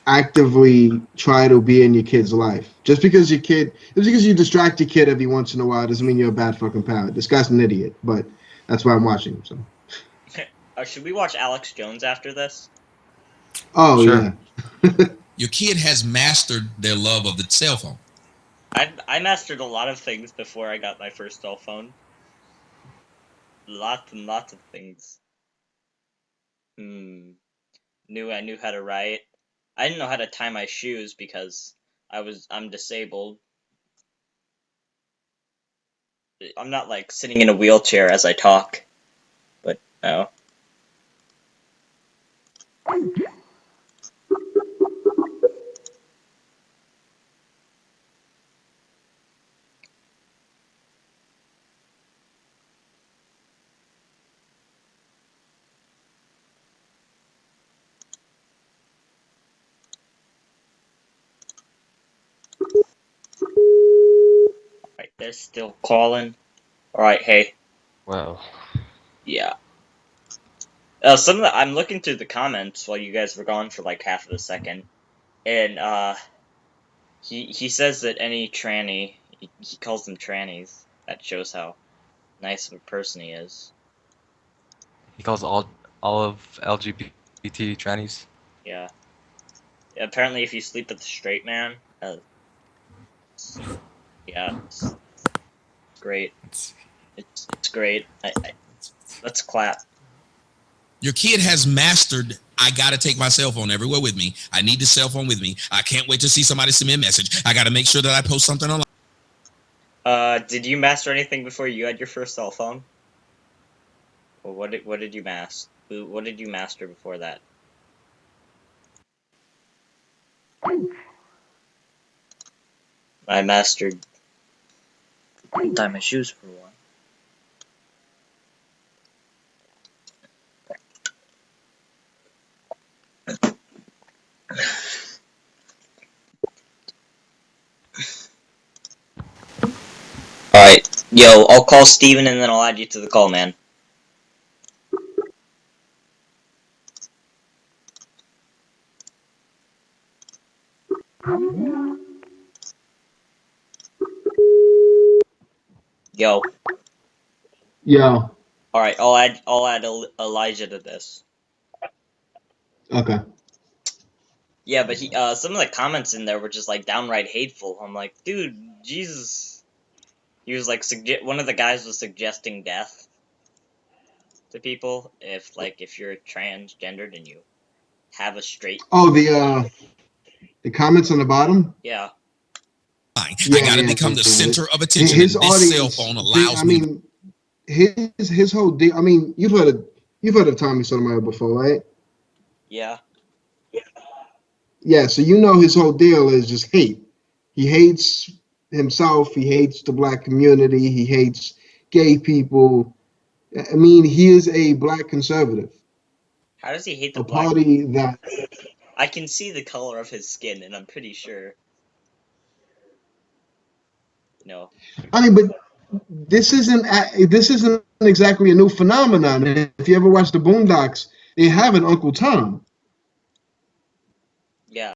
actively try to be in your kid's life. Just because you distract your kid every once in a while doesn't mean you're a bad fucking parent. This guy's an idiot, but that's why I'm watching him. So. Should we watch Alex Jones after this? Oh, sure. Yeah. Your kid has mastered their love of the cell phone. I mastered a lot of things before I got my first cell phone. Lots and lots of things. I knew how to write. I didn't know how to tie my shoes because I'm disabled. I'm not like sitting in a wheelchair as I talk. But no. They're still calling. Alright, hey. Wow. Yeah. I'm looking through the comments while you guys were gone for like half of a second, and he says that any tranny, he calls them trannies. That shows how nice of a person he is. He calls all of LGBT trannies. Yeah. Apparently, if you sleep with a straight man, yeah, it's great. It's great. Let's clap. Your kid has mastered, I got to take my cell phone everywhere with me. I need the cell phone with me. I can't wait to see somebody send me a message. I got to make sure that I post something online. Did you master anything before you had your first cell phone? Well, what did you master? What did you master before that? I mastered tie my shoes for one. Alright, yo, I'll call Steven and then I'll add you to the call, man. Yo. Yo. Alright, I'll add Elijah to this. Okay. Yeah, but some of the comments in there were just like downright hateful. I'm like, dude, Jesus. He was like, one of the guys was suggesting death to people if you're transgendered and you have a straight. Oh, the comments on the bottom. Yeah. I gotta become the center of attention, His and this audience, cell phone allows me. His whole deal. I mean, you've heard of Tommy Sotomayor before, right? Yeah. Yeah. So you know his whole deal is just hate. He hates himself. He hates the black community. He hates gay people. I mean, he is a black conservative. How does he hate the black party that? I can see the color of his skin, and I'm pretty sure. No. I mean, but this isn't exactly a new phenomenon. If you ever watch the Boondocks, they have an Uncle Tom. Yeah.